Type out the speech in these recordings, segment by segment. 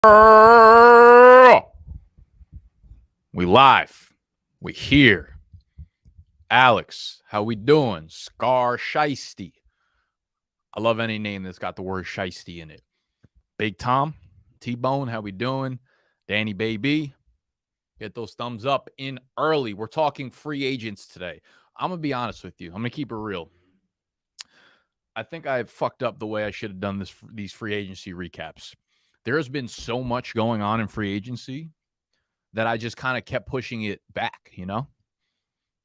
We live. We here. Alex, how we doing? Scar Shiesty. I love any name that's got the word Shiesty in it. Big Tom, T-Bone, how we doing? Danny Baby. Get those thumbs up in early. We're talking free agents today. I'm going to be honest with you. I'm going to keep it real. I think I fucked up the way I should have done these free agency recaps. There has been so much going on in free agency that I just kind of kept pushing it back, you know?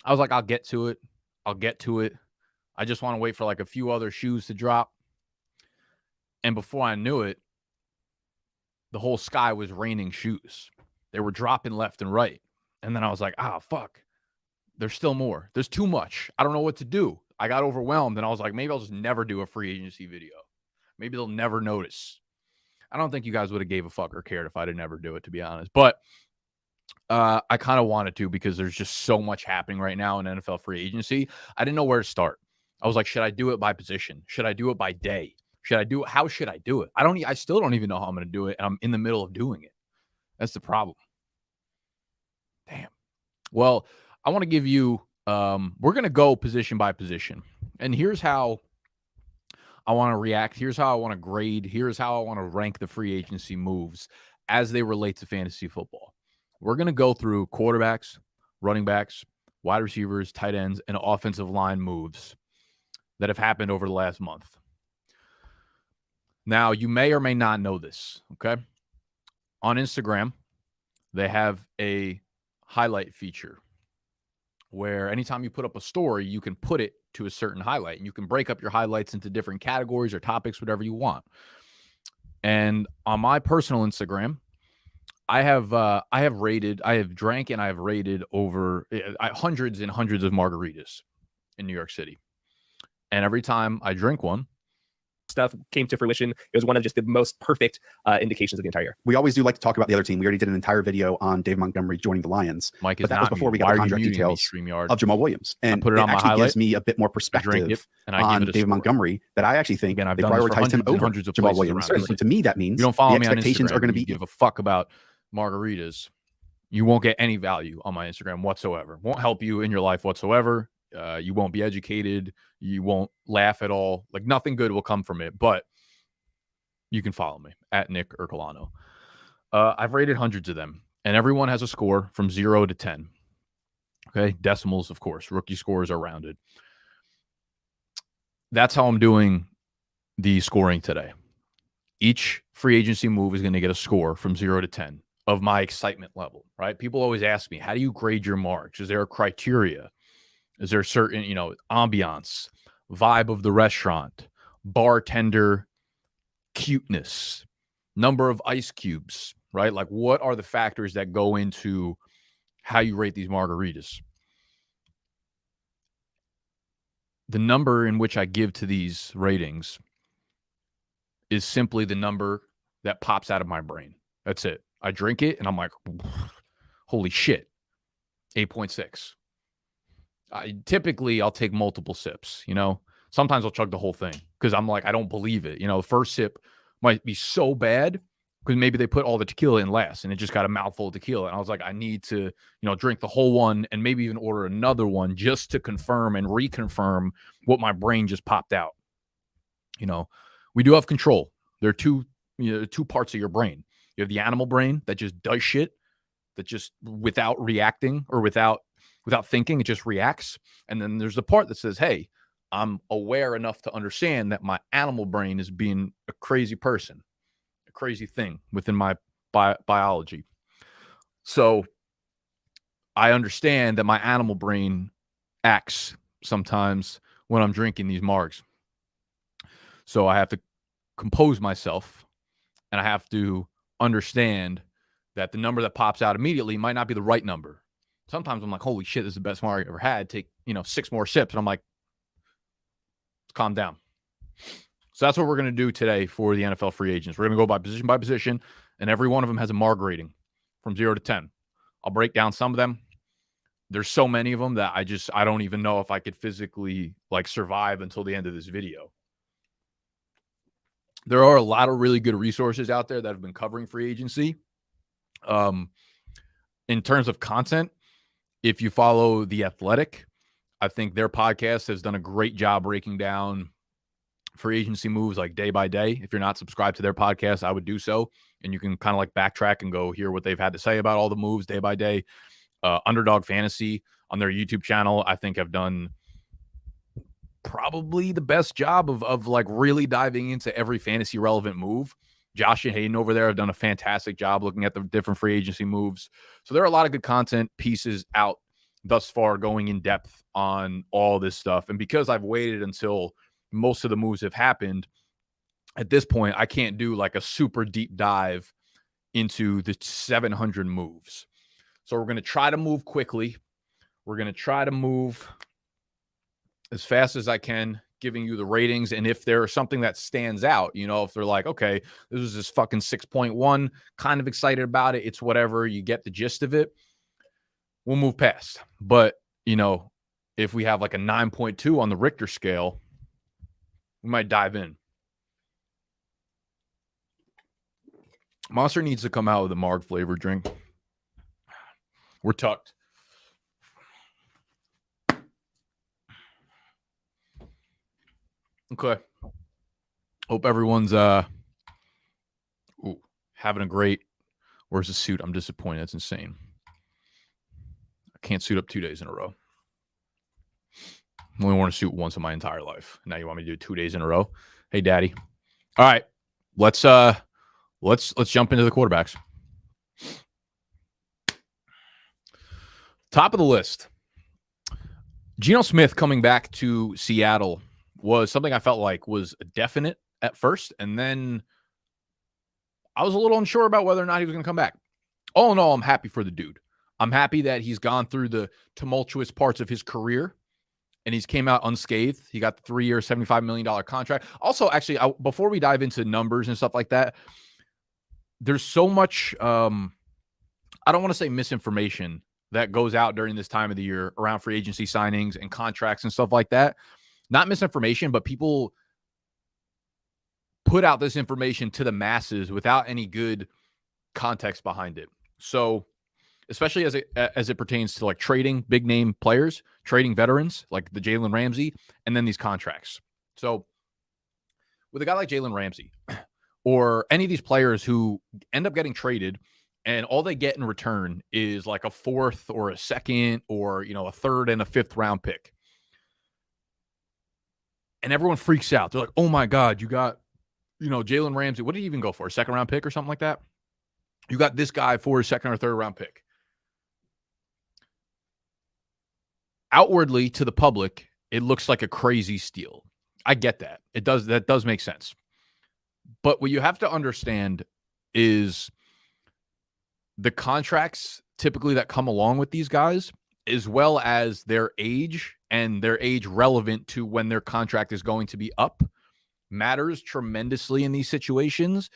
I was like, I'll get to it. I just want to wait for like a few other shoes to drop. And before I knew it, the whole sky was raining shoes. They were dropping left and right. And then I was like, fuck. There's still more. There's too much. I don't know what to do. I got overwhelmed and I was like, maybe I'll just never do a free agency video. Maybe they'll never notice. I don't think you guys would have gave a fuck or cared if I didn't ever do it, to be honest. But I kind of wanted to because there's just so much happening right now in NFL free agency. I didn't know where to start. I was like, should I do it by position? Should I do it by day? How should I do it? I still don't even know how I'm going to do it. And I'm in the middle of doing it. That's the problem. Damn. Well, I want to give you, we're going to go position by position. And here's how I want to react. Here's how I want to grade. Here's how I want to rank the free agency moves as they relate to fantasy football. We're going to go through quarterbacks, running backs, wide receivers, tight ends, and offensive line moves that have happened over the last month. Now, you may or may not know this, okay? On Instagram, they have a highlight feature where anytime you put up a story, you can put it to a certain highlight, and you can break up your highlights into different categories or topics, whatever you want. And on my personal Instagram, I have drank and I have rated over hundreds and hundreds of margaritas in New York City. And every time I drink one, stuff came to fruition. It was one of just the most perfect indications of the entire year. We always do like to talk about the other team. We already did an entire video on Dave Montgomery joining the Lions. Mike, but that was before we got the contract details of Jamal Williams. And it actually highlight, gives me a bit more perspective on Dave Montgomery that I actually think they prioritized him over Jamal Williams. So to me, that means you don't follow the expectations are going to be... give a fuck about margaritas. You won't get any value on my Instagram whatsoever. Won't help you in your life whatsoever. You won't be educated. You won't laugh at all. Like, nothing good will come from it. But you can follow me at Nick Ercolano. I've rated hundreds of them, and everyone has a score from 0 to 10. Okay, decimals, of course. Rookie scores are rounded. That's how I'm doing the scoring today. Each free agency move is going to get a score from 0 to 10 of my excitement level, right? People always ask me, how do you grade your marks? Is there a criteria? Is there a certain, ambiance, vibe of the restaurant, bartender cuteness, number of ice cubes, right? Like, what are the factors that go into how you rate these margaritas? The number in which I give to these ratings is simply the number that pops out of my brain. That's it. I drink it and I'm like, holy shit, 8.6. Typically, I'll take multiple sips, Sometimes I'll chug the whole thing because I'm like, I don't believe it. The first sip might be so bad because maybe they put all the tequila in last and it just got a mouthful of tequila. And I was like, I need to, drink the whole one and maybe even order another one just to confirm and reconfirm what my brain just popped out. We do have control. There are two parts of your brain. You have the animal brain that just does shit, that just without reacting or without thinking, it just reacts. And then there's the part that says, hey, I'm aware enough to understand that my animal brain is being a crazy person, a crazy thing within my biology. So I understand that my animal brain acts sometimes when I'm drinking these margs. So I have to compose myself and I have to understand that the number that pops out immediately might not be the right number. Sometimes I'm like, holy shit, this is the best marg I've ever had. Take, 6 more sips. And I'm like, calm down. So that's what we're going to do today for the NFL free agents. We're going to go by position, and every one of them has a marg rating from 0 to 10. I'll break down some of them. There's so many of them that I don't even know if I could physically survive until the end of this video. there are a lot of really good resources out there that have been covering free agency. In terms of content, if you follow The Athletic, I think their podcast has done a great job breaking down free agency moves like day by day. If you're not subscribed to their podcast, I would do so. And you can kind of like backtrack and go hear what they've had to say about all the moves day by day. Underdog Fantasy on their YouTube channel, I think have done probably the best job of like really diving into every fantasy relevant move. Josh and Hayden over there have done a fantastic job looking at the different free agency moves. So there are a lot of good content pieces out thus far going in depth on all this stuff. And because I've waited until most of the moves have happened, at this point, I can't do like a super deep dive into the 700 moves. So we're going to try to move quickly. We're going to try to move as fast as I can, giving you the ratings. And if there's something that stands out, you know, if they're like, okay, this is this fucking 6.1, kind of excited about it, it's whatever, you get the gist of it, we'll move past. But, you know, if we have like a 9.2 on the Richter scale, we might dive in. Monster needs to come out with a Marg flavored drink. We're tucked. Okay. Hope everyone's having a great. Where's the suit? I'm disappointed. That's insane. I can't suit up 2 days in a row. I only worn a suit once in my entire life. Now you want me to do 2 days in a row? Hey, Daddy. All right. Let's jump into the quarterbacks. Top of the list. Geno Smith coming back to Seattle was something I felt like was definite at first, and then I was a little unsure about whether or not he was going to come back. All in all, I'm happy for the dude. I'm happy that he's gone through the tumultuous parts of his career, and he's came out unscathed. He got the 3-year, $75 million contract. Also, actually, before we dive into numbers and stuff like that, there's so much, I don't want to say misinformation that goes out during this time of the year around free agency signings and contracts and stuff like that. Not misinformation, but people put out this information to the masses without any good context behind it. So, especially as it pertains to like trading big name players, trading veterans like the Jalen Ramsey, and then these contracts. So, with a guy like Jalen Ramsey or any of these players who end up getting traded, and all they get in return is like a 4th or a 2nd or, you know, a 3rd and a 5th round pick. And everyone freaks out. They're like, oh my God, you got, you know, Jalen Ramsey. What did he even go for? A 2nd round pick or something like that? You got this guy for a 2nd or 3rd round pick. Outwardly to the public, it looks like a crazy steal. I get that. That does make sense. But what you have to understand is the contracts typically that come along with these guys, as well as their age and their age relevant to when their contract is going to be up, matters tremendously in these situations,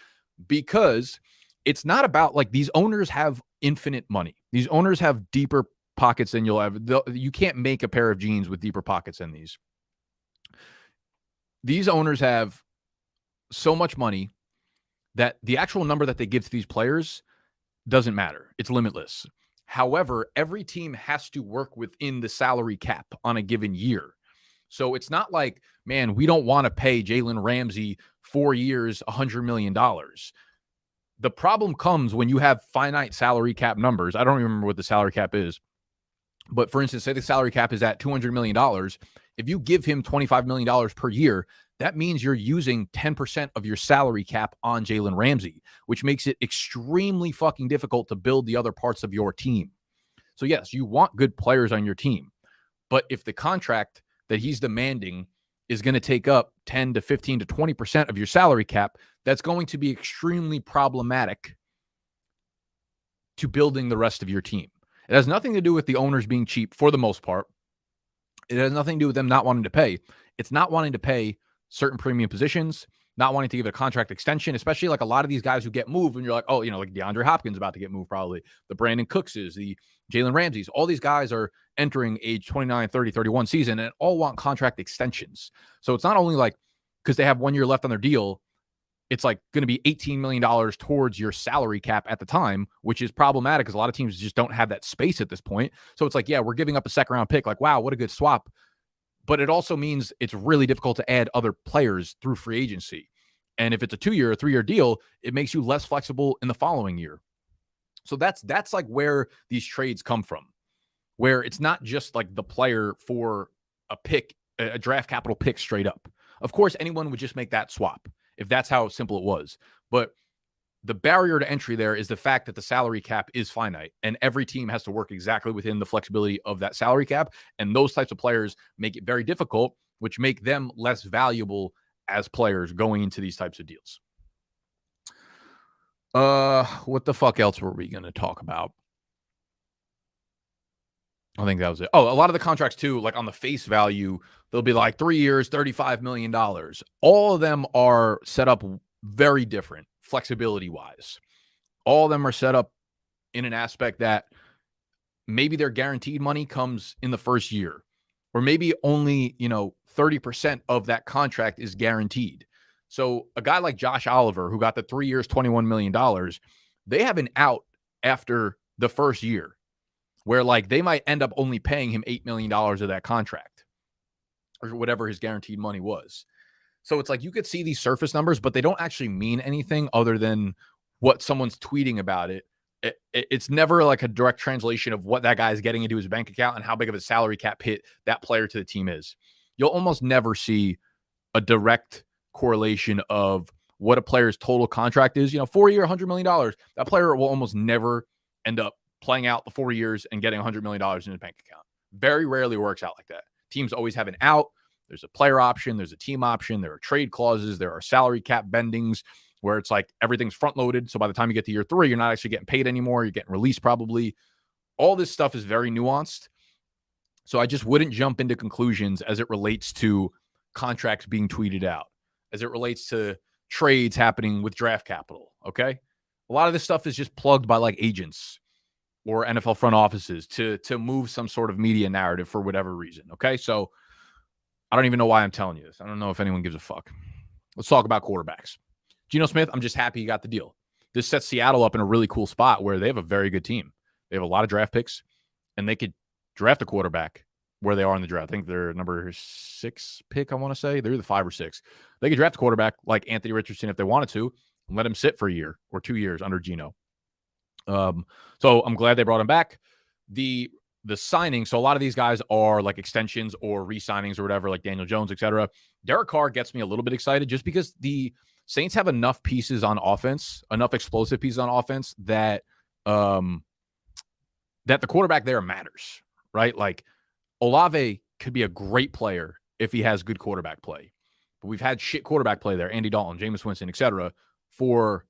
because it's not about like these owners have infinite money. These owners have deeper pockets than you'll ever. You can't make a pair of jeans with deeper pockets than these. These owners have so much money that the actual number that they give to these players doesn't matter. It's limitless. However, every team has to work within the salary cap on a given year. So it's not like, man, we don't want to pay Jalen Ramsey 4 years, $100 million. The problem comes when you have finite salary cap numbers. I don't remember what the salary cap is. But for instance, say the salary cap is at $200 million. If you give him $25 million per year, that means you're using 10% of your salary cap on Jalen Ramsey, which makes it extremely fucking difficult to build the other parts of your team. So yes, you want good players on your team. But if the contract that he's demanding is going to take up 10 to 15 to 20% of your salary cap, that's going to be extremely problematic to building the rest of your team. It has nothing to do with the owners being cheap for the most part. It has nothing to do with them not wanting to pay. It's not wanting to pay certain premium positions, not wanting to give it a contract extension, especially like a lot of these guys who get moved and you're like, oh, you know, like DeAndre Hopkins about to get moved probably, the Brandon Cookses, the Jalen Ramseys, all these guys are entering age 29, 30, 31 season and all want contract extensions. So it's not only like because they have 1 year left on their deal, it's like going to be $18 million towards your salary cap at the time, which is problematic because a lot of teams just don't have that space at this point. So it's like, yeah, we're giving up a second round pick. Like, wow, what a good swap. But it also means it's really difficult to add other players through free agency. And if it's a 2-year or 3-year deal, it makes you less flexible in the following year. So that's like where these trades come from, where it's not just like the player for a pick, a draft capital pick straight up. Of course, anyone would just make that swap if that's how simple it was. But the barrier to entry there is the fact that the salary cap is finite and every team has to work exactly within the flexibility of that salary cap. And those types of players make it very difficult, which make them less valuable as players going into these types of deals. What the fuck else were we going to talk about? I think that was it. Oh, a lot of the contracts too, like on the face value, they'll be like 3 years, $35 million. All of them are set up very different flexibility-wise. All of them are set up in an aspect that maybe their guaranteed money comes in the first year, or maybe only, 30% of that contract is guaranteed. So a guy like Josh Oliver, who got the 3 years, $21 million, they have an out after the first year where like they might end up only paying him $8 million of that contract or whatever his guaranteed money was. So it's like you could see these surface numbers, but they don't actually mean anything other than what someone's tweeting about it. It's never like a direct translation of what that guy is getting into his bank account and how big of a salary cap hit that player to the team is. You'll almost never see a direct correlation of what a player's total contract is. 4-year, $100 million. That player will almost never end up playing out the 4 years and getting $100 million in his bank account. Very rarely works out like that. Teams always have an out. There's a player option. There's a team option. There are trade clauses. There are salary cap bendings where it's like everything's front loaded. So by the time you get to year 3, you're not actually getting paid anymore. You're getting released probably. All this stuff is very nuanced. So I just wouldn't jump into conclusions as it relates to contracts being tweeted out, as it relates to trades happening with draft capital. Okay. A lot of this stuff is just plugged by like agents or NFL front offices to move some sort of media narrative for whatever reason. Okay. So I don't even know why I'm telling you this. I don't know if anyone gives a fuck. Let's talk about quarterbacks. Geno Smith, I'm just happy he got the deal. This sets Seattle up in a really cool spot where they have a very good team. They have a lot of draft picks, and they could draft a quarterback where they are in the draft. I think they're number 6 pick, I want to say. They're the 5 or 6. They could draft a quarterback like Anthony Richardson if they wanted to and let him sit for a year or 2 years under Geno. So I'm glad they brought him back. The signing, so a lot of these guys are like extensions or re-signings or whatever, like Daniel Jones, etc. Derek Carr gets me a little bit excited just because the Saints have enough pieces on offense, enough explosive pieces on offense that that the quarterback there matters, right? Like Olave could be a great player if he has good quarterback play. But we've had shit quarterback play there, Andy Dalton, Jameis Winston, etc., for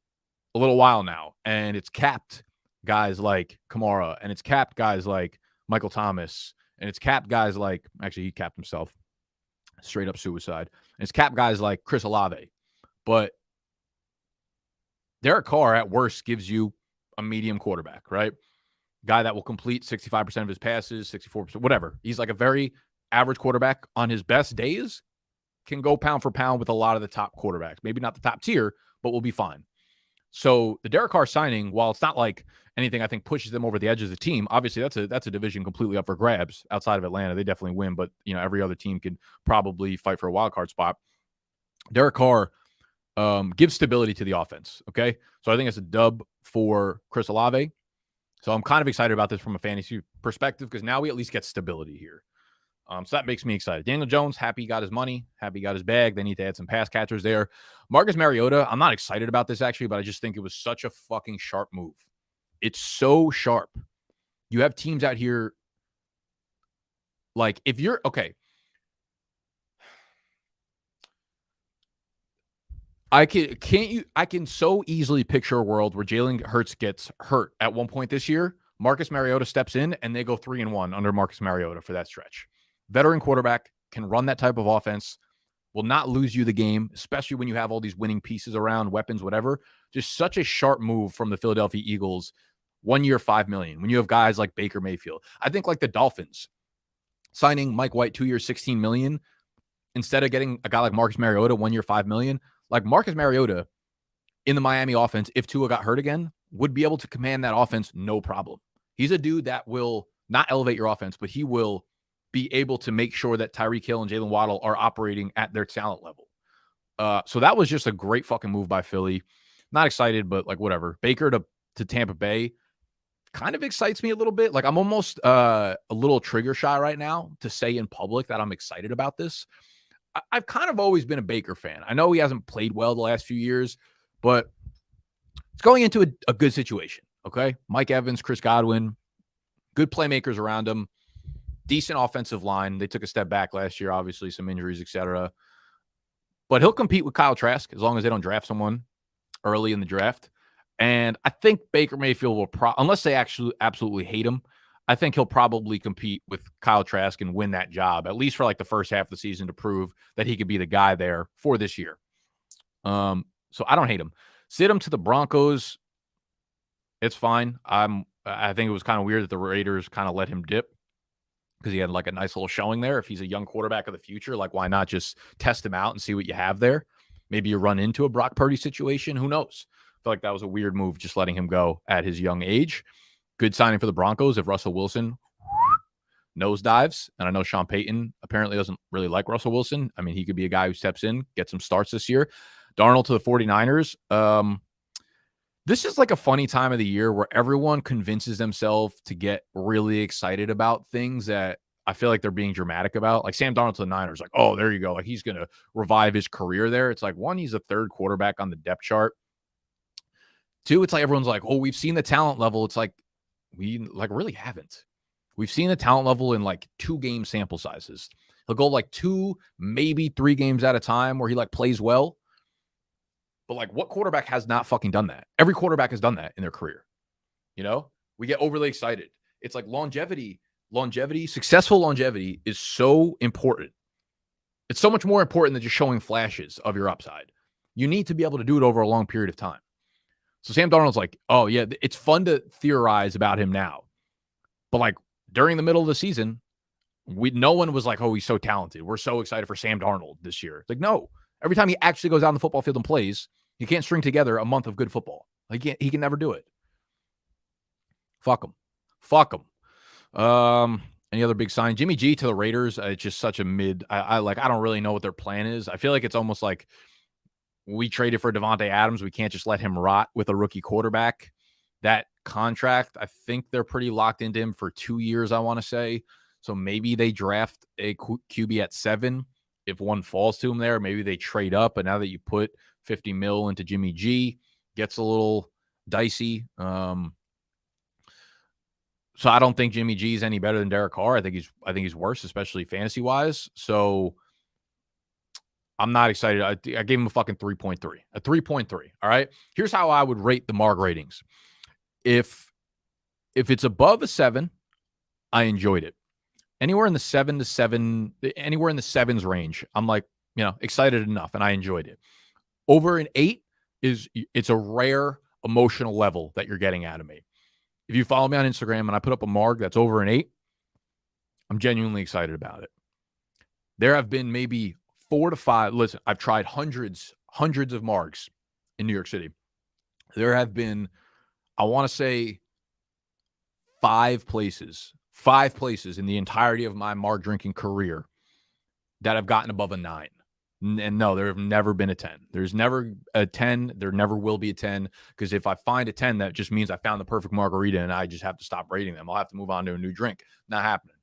a little while now. And it's capped guys like Kamara, and it's capped guys like Michael Thomas, and it's capped guys like, actually he capped himself, straight up suicide. And it's capped guys like Chris Olave. But Derek Carr at worst gives you a medium quarterback, right? Guy that will complete 65% of his passes, 64%, whatever. He's like a very average quarterback. On his best days, can go pound for pound with a lot of the top quarterbacks. Maybe not the top tier, but will be fine. So the Derek Carr signing, while it's not like anything I think pushes them over the edge as a team, obviously that's a division completely up for grabs outside of Atlanta. They definitely win, but every other team could probably fight for a wild card spot. Derek Carr gives stability to the offense. Okay. So I think it's a dub for Chris Olave. So I'm kind of excited about this from a fantasy perspective because now we at least get stability here. So that makes me excited. Daniel Jones, happy he got his money, happy he got his bag. They need to add some pass catchers there. Marcus Mariota, I'm not excited about this actually, but I just think it was such a fucking sharp move. It's so sharp. You have teams out here, like if you're, okay. I can so easily picture a world where Jalen Hurts gets hurt at one point this year. Marcus Mariota steps in and they go 3-1 under Marcus Mariota for that stretch. Veteran quarterback, can run that type of offense, will not lose you the game, especially when you have all these winning pieces around, weapons, whatever. Just such a sharp move from the Philadelphia Eagles. 1 year, $5 million. When you have guys like Baker Mayfield, I think like the Dolphins signing Mike White 2 years, $16 million, instead of getting a guy like Marcus Mariota 1 year, $5 million. Like Marcus Mariota in the Miami offense, if Tua got hurt again, would be able to command that offense no problem. He's a dude that will not elevate your offense, but he will be able to make sure that Tyreek Hill and Jalen Waddle are operating at their talent level. So that was just a great fucking move by Philly. Not excited, but like whatever. Baker to Tampa Bay kind of excites me a little bit. Like I'm almost a little trigger shy right now to say in public that I'm excited about this. I've kind of always been a Baker fan. I know he hasn't played well the last few years, but it's going into a good situation, okay? Mike Evans, Chris Godwin, good playmakers around him, decent offensive line. They took a step back last year, obviously, some injuries, etc. But he'll compete with Kyle Trask as long as they don't draft someone early in the draft. And I think Baker Mayfield will, unless they actually absolutely hate him, I think he'll probably compete with Kyle Trask and win that job, at least for like the first half of the season, to prove that he could be the guy there for this year. So I don't hate him. Sit him to the Broncos. It's fine. I think it was kind of weird that the Raiders kind of let him dip because he had like a nice little showing there. If he's a young quarterback of the future, like why not just test him out and see what you have there? Maybe you run into a Brock Purdy situation. Who knows? I feel like that was a weird move, just letting him go at his young age. Good signing for the Broncos if Russell Wilson nosedives. And I know Sean Payton apparently doesn't really like Russell Wilson. I mean, he could be a guy who steps in, gets some starts this year. Darnold to the 49ers. This is like a funny time of the year where everyone convinces themselves to get really excited about things that I feel like they're being dramatic about. Like Sam Darnold to the Niners, like, oh, there you go. Like he's going to revive his career there. It's like, one, he's a third quarterback on the depth chart. Two, it's like everyone's like, oh, we've seen the talent level. It's like, we like really haven't. We've seen the talent level in like 2-game sample sizes. He'll go like 2, maybe 3 games at a time where he like plays well. But like what quarterback has not fucking done that? Every quarterback has done that in their career. You know, we get overly excited. It's like longevity, successful longevity is so important. It's so much more important than just showing flashes of your upside. You need to be able to do it over a long period of time. So Sam Darnold's like, oh yeah, it's fun to theorize about him now. But like during the middle of the season, no one was like, oh, he's so talented. We're so excited for Sam Darnold this year. It's like, no, every time he actually goes out on the football field and plays, he can't string together a month of good football. Like he can never do it. Fuck him. Any other big sign? Jimmy G to the Raiders. It's just such a mid. I don't really know what their plan is. I feel like it's almost like we traded for Devontae Adams. We can't just let him rot with a rookie quarterback. That contract, I think they're pretty locked into him for 2 years, I want to say. So maybe they draft a QB at 7. If one falls to him there, maybe they trade up. But now that you put $50 million into Jimmy G, gets a little dicey. So I don't think Jimmy G is any better than Derek Carr. I think he's worse, especially fantasy wise. So I'm not excited. I gave him a fucking 3.3. A 3.3. All right. Here's how I would rate the Marg ratings. If it's above a 7, I enjoyed it. Anywhere in the 7 to 7, anywhere in the 7s range, I'm like, excited enough, and I enjoyed it. Over an 8 it's a rare emotional level that you're getting out of me. If you follow me on Instagram and I put up a Marg that's over an 8, I'm genuinely excited about it. There have been maybe 4 to 5. Listen, I've tried hundreds of Margs in New York City. There have been, I want to say, 5 places in the entirety of my Marg drinking career that have gotten above a 9. And no, there have never been a 10. There's never a 10. There never will be a 10. Because if I find a 10, that just means I found the perfect margarita and I just have to stop rating them. I'll have to move on to a new drink. Not happening.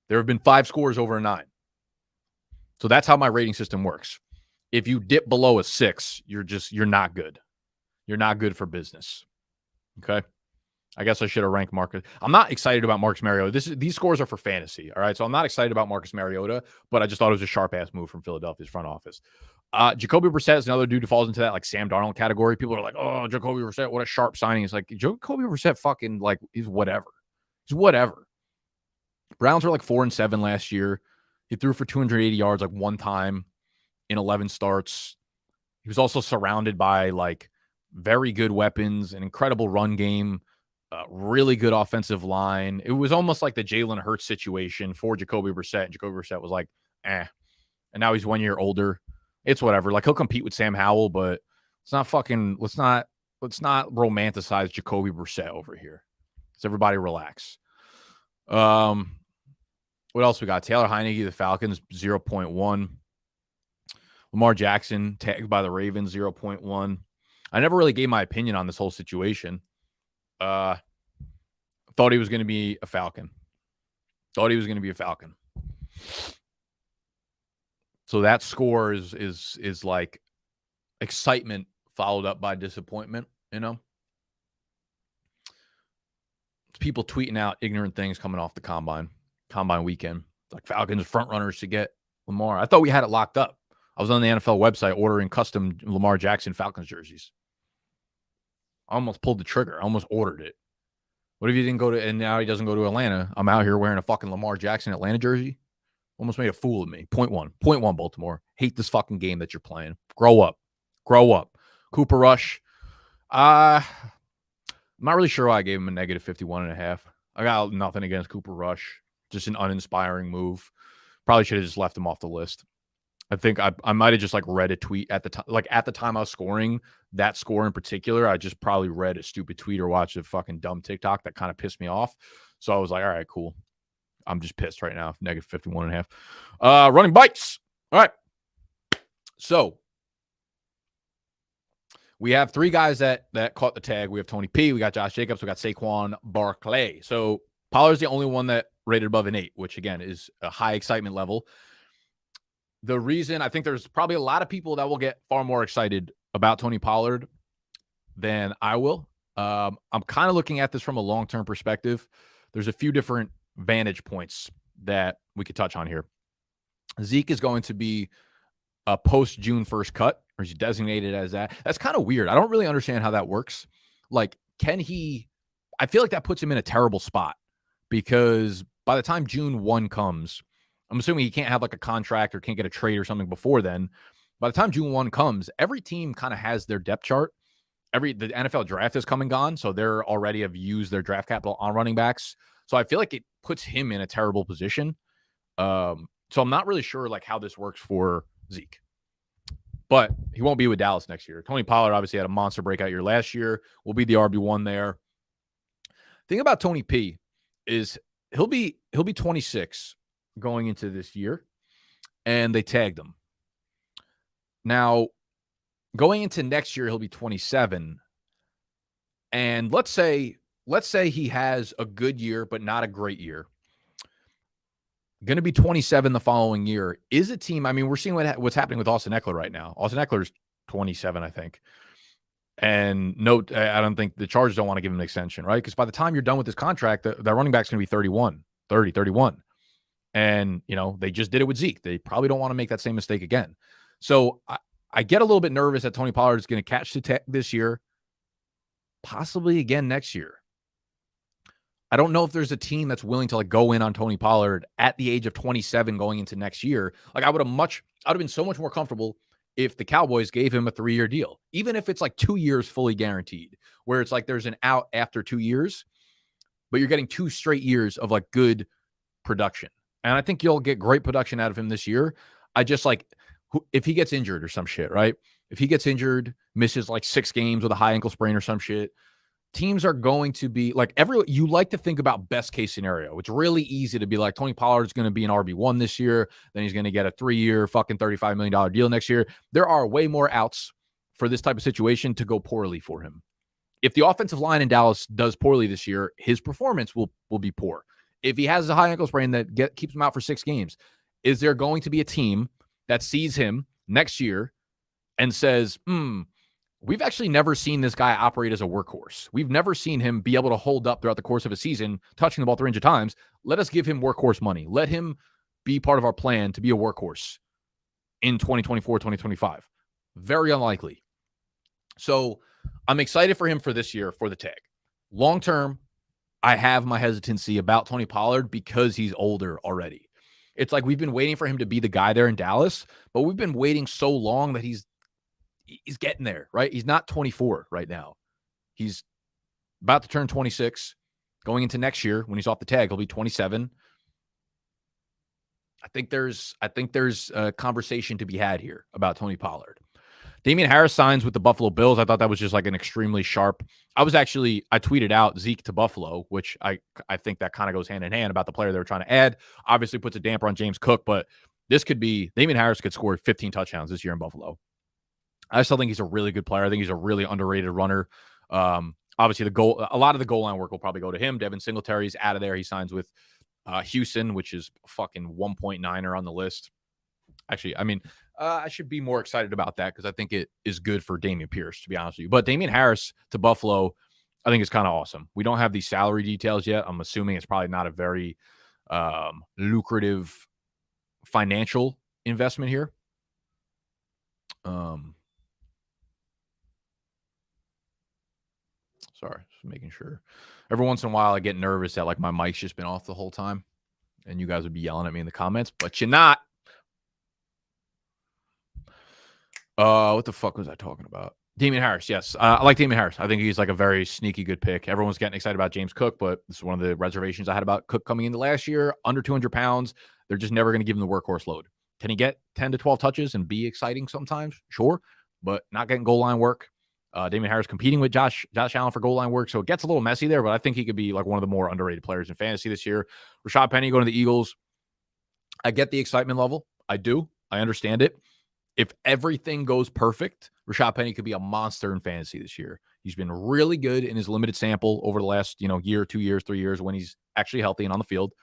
There have been 5 scores over a 9. So that's how my rating system works. If you dip below a 6, you're not good. You're not good for business. Okay. I guess I should have ranked Marcus. I'm not excited about Marcus Mariota. These scores are for fantasy. All right. So I'm not excited about Marcus Mariota, but I just thought it was a sharp ass move from Philadelphia's front office. Jacoby Brissett is another dude who falls into that like Sam Darnold category. People are like, oh, Jacoby Brissett, what a sharp signing. It's like Jacoby Brissett fucking like is whatever. He's whatever. Browns were like 4-7 last year. He threw for 280 yards like one time in 11 starts. He was also surrounded by like very good weapons, an incredible run game, really good offensive line. It was almost like the Jalen Hurts situation for Jacoby Brissett. And Jacoby Brissett was like, And now he's 1 year older. It's whatever. Like he'll compete with Sam Howell, but let's not romanticize Jacoby Brissett over here. Let's everybody relax. What else we got? Taylor Heineke, the Falcons, 0.1. Lamar Jackson, tagged by the Ravens, 0.1. I never really gave my opinion on this whole situation. Thought he was going to be a Falcon. So that score is like excitement followed up by disappointment, you know? It's people tweeting out ignorant things coming off the combine weekend. Like Falcons front runners to get Lamar. I thought we had it locked up. I was on the NFL website ordering custom Lamar Jackson Falcons jerseys. I almost pulled the trigger. I almost ordered it. What if you didn't go to, and now he doesn't go to Atlanta? I'm out here wearing a fucking Lamar Jackson Atlanta jersey. Almost made a fool of me. 0.1 Baltimore. Hate this fucking game that you're playing. Grow up. Cooper Rush. I'm not really sure why I gave him a negative 51.5. I got nothing against Cooper Rush. Just an uninspiring move. Probably should have just left him off the list. I think I might have just like read a tweet at the time. Like at the time I was scoring that score in particular, I just probably read a stupid tweet or watched a fucking dumb TikTok that kind of pissed me off. So I was like, all right, cool. I'm just pissed right now. Negative 51.5. Running bikes. All right. So we have three guys that caught the tag. We have Tony P. We got Josh Jacobs. We got Saquon Barkley. So Pollard's the only one that rated above an 8, which again is a high excitement level. The reason I think there's probably a lot of people that will get far more excited about Tony Pollard than I will. I'm kind of looking at this from a long-term perspective. There's a few different vantage points that we could touch on here. Zeke is going to be a post-June 1st cut, or he's designated as that. That's kind of weird. I don't really understand how that works. Like, I feel like that puts him in a terrible spot because by the time June 1 comes, I'm assuming he can't have like a contract or can't get a trade or something before then. By the time June 1 comes, every team kind of has their depth chart. The NFL draft has come and gone, so they're already have used their draft capital on running backs. So I feel like it puts him in a terrible position. So I'm not really sure like how this works for Zeke. But he won't be with Dallas next year. Tony Pollard obviously had a monster breakout year last year. Will be the RB1 there. Thing about Tony P is he'll be 26 going into this year, and they tagged him. Now, going into next year, he'll be 27. And let's say he has a good year, but not a great year. Going to be 27 the following year. Is a team, I mean, we're seeing what's happening with Austin Eckler right now. Austin Eckler's 27, I think. And no, I don't think the Chargers don't want to give him an extension, right? Because by the time you're done with this contract, that running back's going to be 31. And, you know, they just did it with Zeke. They probably don't want to make that same mistake again. So I get a little bit nervous that Tony Pollard is going to catch the tag this year, possibly again next year. I don't know if there's a team that's willing to like go in on Tony Pollard at the age of 27 going into next year. Like I'd have been so much more comfortable if the Cowboys gave him a 3-year deal, even if it's like 2 years fully guaranteed, where it's like there's an out after 2 years, but you're getting 2 straight years of like good production. And I think you'll get great production out of him this year. I just like, if he gets injured or some shit, right? If he gets injured, misses like 6 games with a high ankle sprain or some shit, teams are going to be like, you like to think about best case scenario. It's really easy to be like, Tony Pollard is going to be an RB1 this year. Then he's going to get a 3-year fucking $35 million deal next year. There are way more outs for this type of situation to go poorly for him. If the offensive line in Dallas does poorly this year, his performance will be poor. If he has a high ankle sprain that keeps him out for 6 games, is there going to be a team that sees him next year and says, we've actually never seen this guy operate as a workhorse. We've never seen him be able to hold up throughout the course of a season, touching the ball 300 times. Let us give him workhorse money. Let him be part of our plan to be a workhorse in 2024, 2025. Very unlikely. So I'm excited for him for this year for the tag. Long term, I have my hesitancy about Tony Pollard because he's older already. It's like we've been waiting for him to be the guy there in Dallas, but we've been waiting so long that he's getting there, right? He's not 24 right now. He's about to turn 26. Going into next year, when he's off the tag, he'll be 27. I think there's a conversation to be had here about Tony Pollard. Damian Harris signs with the Buffalo Bills. I thought that was just like an extremely sharp. I tweeted out Zeke to Buffalo, which I think that kind of goes hand in hand about the player they were trying to add. Obviously puts a damper on James Cook, but this could be Damian Harris could score 15 touchdowns this year in Buffalo. I still think he's a really good player. I think he's a really underrated runner. Obviously, a lot of the goal line work will probably go to him. Devin Singletary's out of there. He signs with Houston, which is fucking 1.9er on the list. Actually, I mean, I should be more excited about that because I think it is good for Dameon Pierce, to be honest with you. But Damian Harris to Buffalo, I think is kind of awesome. We don't have the salary details yet. I'm assuming it's probably not a very lucrative financial investment here. Sorry, just making sure. Every once in a while, I get nervous that like my mic's just been off the whole time, and you guys would be yelling at me in the comments, but you're not. What the fuck was I talking about? Damian Harris, yes. I like Damian Harris. I think he's like a very sneaky good pick. Everyone's getting excited about James Cook, but this is one of the reservations I had about Cook coming into last year. Under 200 pounds. They're just never going to give him the workhorse load. Can he get 10 to 12 touches and be exciting sometimes? Sure, but not getting goal line work. Damian Harris competing with Josh Allen for goal line work, so it gets a little messy there, but I think he could be like one of the more underrated players in fantasy this year. Rashad Penny going to the Eagles. I get the excitement level. I do. I understand it. If everything goes perfect, Rashad Penny could be a monster in fantasy this year. He's been really good in his limited sample over the last, year, 2 years, 3 years when he's actually healthy and on the field.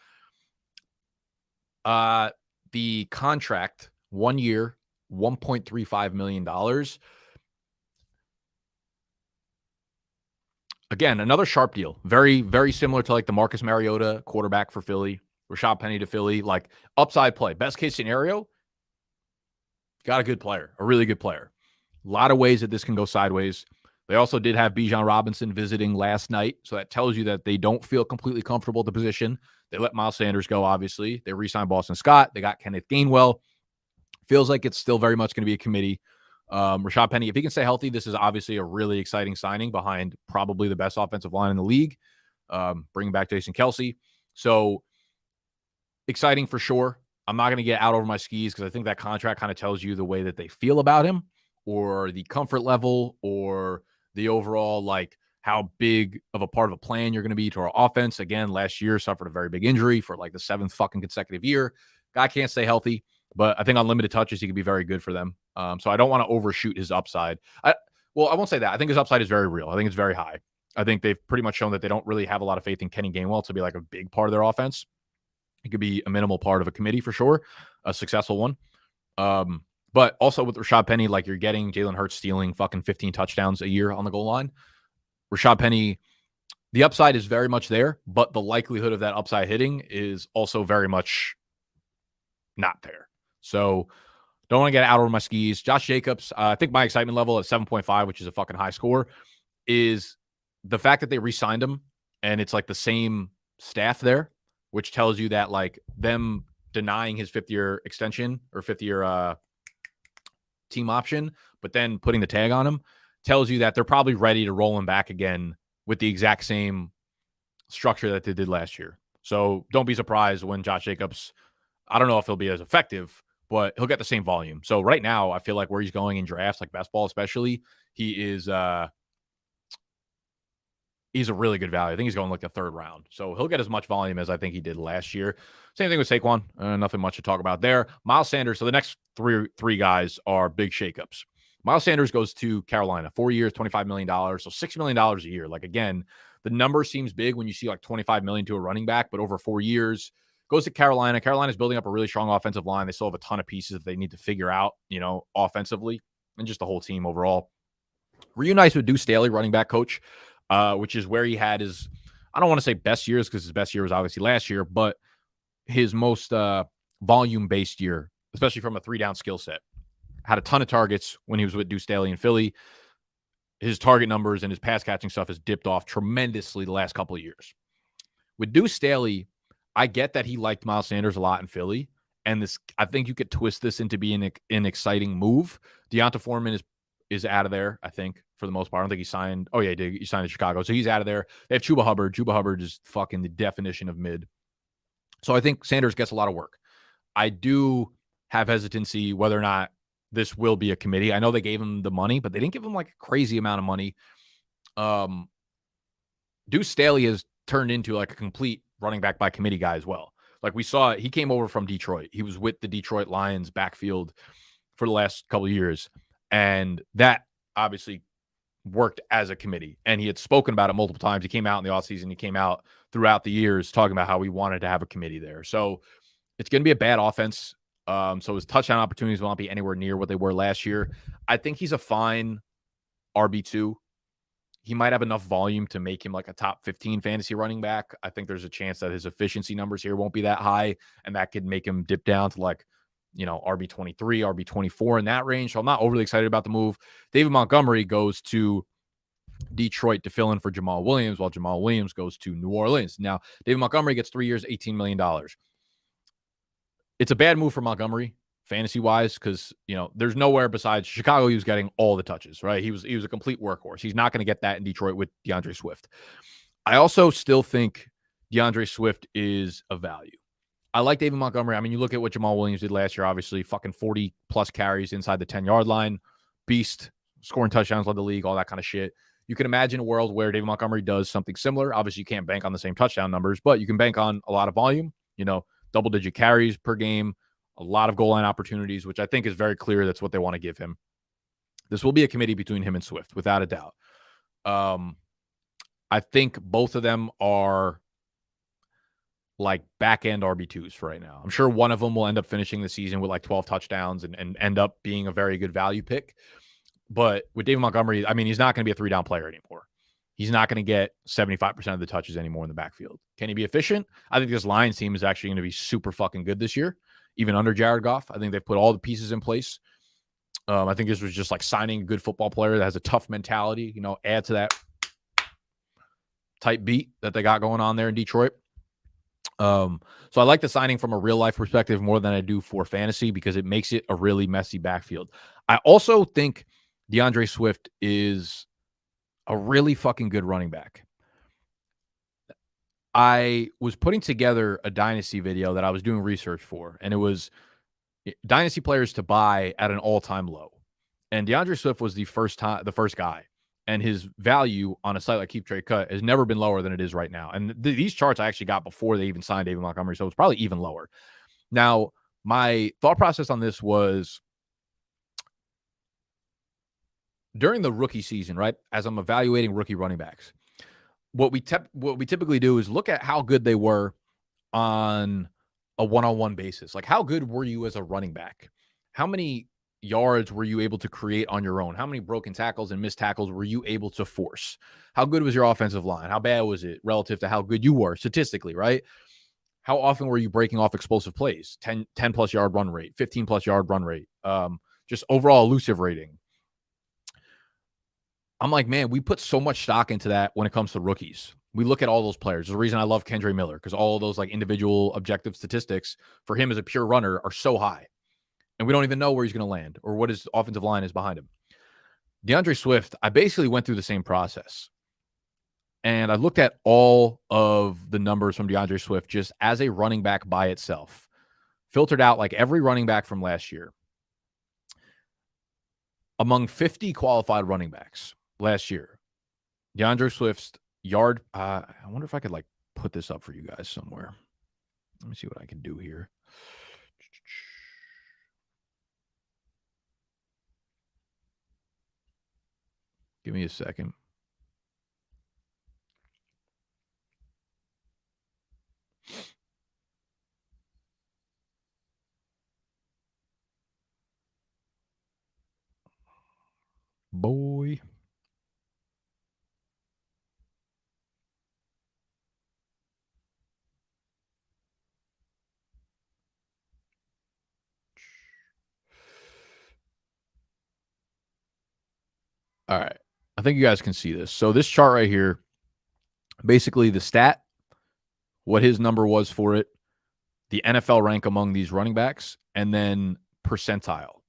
The contract, 1 year, $1.35 million. Again, another sharp deal. Very, very similar to like the Marcus Mariota quarterback for Philly, Rashad Penny to Philly, like upside play. Best case scenario, got a good player, a really good player. A lot of ways that this can go sideways. They also did have Bijan Robinson visiting last night, so that tells you that they don't feel completely comfortable at the position. They let Miles Sanders go, obviously. They re-signed Boston Scott. They got Kenneth Gainwell. Feels like it's still very much going to be a committee. Rashad Penny, if he can stay healthy, this is obviously a really exciting signing behind probably the best offensive line in the league. Bringing back Jason Kelce. So exciting for sure. I'm not going to get out over my skis because I think that contract kind of tells you the way that they feel about him or the comfort level or the overall, like, how big of a part of a plan you're going to be to our offense. Again, last year suffered a very big injury for like the 7th fucking consecutive year. Guy can't stay healthy, but I think on limited touches, he could be very good for them. So I don't want to overshoot his upside. I won't say that. I think his upside is very real. I think it's very high. I think they've pretty much shown that they don't really have a lot of faith in Kenny Gainwell to be like a big part of their offense. It could be a minimal part of a committee for sure, a successful one. But also with Rashad Penny, like you're getting Jalen Hurts stealing fucking 15 touchdowns a year on the goal line. Rashad Penny, the upside is very much there, but the likelihood of that upside hitting is also very much not there. So don't want to get out over my skis. Josh Jacobs, I think my excitement level at 7.5, which is a fucking high score, is the fact that they re-signed him and it's like the same staff there, which tells you that like them denying his 5th-year extension or 5th-year team option, but then putting the tag on him tells you that they're probably ready to roll him back again with the exact same structure that they did last year. So don't be surprised when Josh Jacobs, I don't know if he'll be as effective, but he'll get the same volume. So right now, I feel like where he's going in drafts, like best ball especially, he's a really good value. I think he's going like the 3rd round. So he'll get as much volume as I think he did last year. Same thing with Saquon. Nothing much to talk about there. Miles Sanders. So the next three guys are big shakeups. Miles Sanders goes to Carolina, 4 years, $25 million. So $6 million a year. Like, again, the number seems big when you see like $25 million to a running back, but over 4 years goes to Carolina. Carolina's building up a really strong offensive line. They still have a ton of pieces that they need to figure out, offensively and just the whole team overall. Reunites with Deuce Staley, running back coach, which is where he had his, I don't want to say best years because his best year was obviously last year, but his most volume-based year, especially from a 3-down skill set. Had a ton of targets when he was with Deuce Staley in Philly. His target numbers and his pass catching stuff has dipped off tremendously the last couple of years. With Deuce Staley, I get that he liked Miles Sanders a lot in Philly, and this, I think you could twist this into being an exciting move. Deonta Foreman is out of there, I think, for the most part. I don't think he signed. Oh, yeah, he did. He signed in Chicago. So he's out of there. They have Chuba Hubbard. Chuba Hubbard is fucking the definition of mid. So I think Sanders gets a lot of work. I do have hesitancy whether or not this will be a committee. I know they gave him the money, but they didn't give him like a crazy amount of money. Deuce Staley has turned into like a complete running back by committee guy as well. Like we saw, he came over from Detroit. He was with the Detroit Lions backfield for the last couple of years. And that obviously worked as a committee. And he had spoken about it multiple times. He came out in the offseason. He came out throughout the years talking about how he wanted to have a committee there. So it's going to be a bad offense. So his touchdown opportunities will not be anywhere near what they were last year. I think he's a fine RB2. He might have enough volume to make him like a top 15 fantasy running back. I think there's a chance that his efficiency numbers here won't be that high, and that could make him dip down to like, RB23, RB24 in that range. So I'm not overly excited about the move. David Montgomery goes to Detroit to fill in for Jamal Williams, while Jamal Williams goes to New Orleans. Now, David Montgomery gets 3 years, $18 million. It's a bad move for Montgomery, fantasy-wise, because, there's nowhere besides Chicago he was getting all the touches, right? He was a complete workhorse. He's not going to get that in Detroit with DeAndre Swift. I also still think DeAndre Swift is a value. I like David Montgomery. I mean, you look at what Jamal Williams did last year, obviously, fucking 40-plus carries inside the 10-yard line. Beast, scoring touchdowns, led the league, all that kind of shit. You can imagine a world where David Montgomery does something similar. Obviously, you can't bank on the same touchdown numbers, but you can bank on a lot of volume, double-digit carries per game, a lot of goal line opportunities, which I think is very clear that's what they want to give him. This will be a committee between him and Swift, without a doubt. I think both of them are like back-end RB2s for right now. I'm sure one of them will end up finishing the season with like 12 touchdowns and end up being a very good value pick. But with David Montgomery, I mean, he's not going to be a 3-down player anymore. He's not going to get 75% of the touches anymore in the backfield. Can he be efficient? I think this Lions team is actually going to be super fucking good this year, even under Jared Goff. I think they've put all the pieces in place. I think this was just like signing a good football player that has a tough mentality, add to that type beat that they got going on there in Detroit. So I like the signing from a real life perspective more than I do for fantasy because it makes it a really messy backfield. I also think DeAndre Swift is a really fucking good running back. I was putting together a dynasty video that I was doing research for, and it was dynasty players to buy at an all-time low. And DeAndre Swift was the first guy. And his value on a site like Keep Trade Cut has never been lower than it is right now. And these charts I actually got before they even signed David Montgomery, so it's probably even lower. Now, my thought process on this was during the rookie season, right, as I'm evaluating rookie running backs, what we typically do is look at how good they were on a one-on-one basis. Like, how good were you as a running back? How many yards were you able to create on your own? How many broken tackles and missed tackles were you able to force? How good was your offensive line? How bad was it relative to how good you were statistically, right? How often were you breaking off explosive plays? 10 plus yard run rate, 15 plus yard run rate, just overall elusive rating. I'm like, man, we put so much stock into that when it comes to rookies. We look at all those players. There's a reason I love Kendre Miller, because all of those like individual objective statistics for him as a pure runner are so high. And we don't even know where he's going to land or what his offensive line is behind him. DeAndre Swift, I basically went through the same process. And I looked at all of the numbers from DeAndre Swift just as a running back by itself. Filtered out like every running back from last year. Among 50 qualified running backs last year, DeAndre Swift's yard, I wonder if I could like put this up for you guys somewhere. Let me see what I can do here. Give me a second. Boy. All right. I think you guys can see this. So this chart right here, basically the stat, what his number was for it, the NFL rank among these running backs, and then percentile.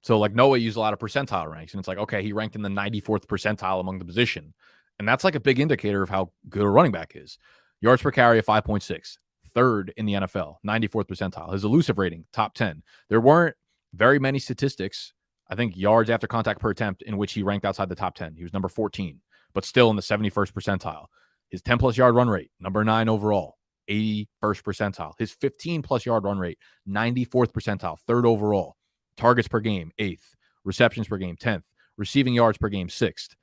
So like Noah used a lot of percentile ranks, and it's like, okay, he ranked in the 94th percentile among the position. And that's like a big indicator of how good a running back is. Yards per carry of 5.6, third in the NFL, 94th percentile. His elusive rating, top 10. There weren't very many statistics. I think yards after contact per attempt in which he ranked outside the top 10. He was number 14, but still in the 71st percentile. His 10-plus yard run rate, number 9 overall, 81st percentile. His 15-plus yard run rate, 94th percentile, 3rd overall. Targets per game, 8th. Receptions per game, 10th. Receiving yards per game, 6th.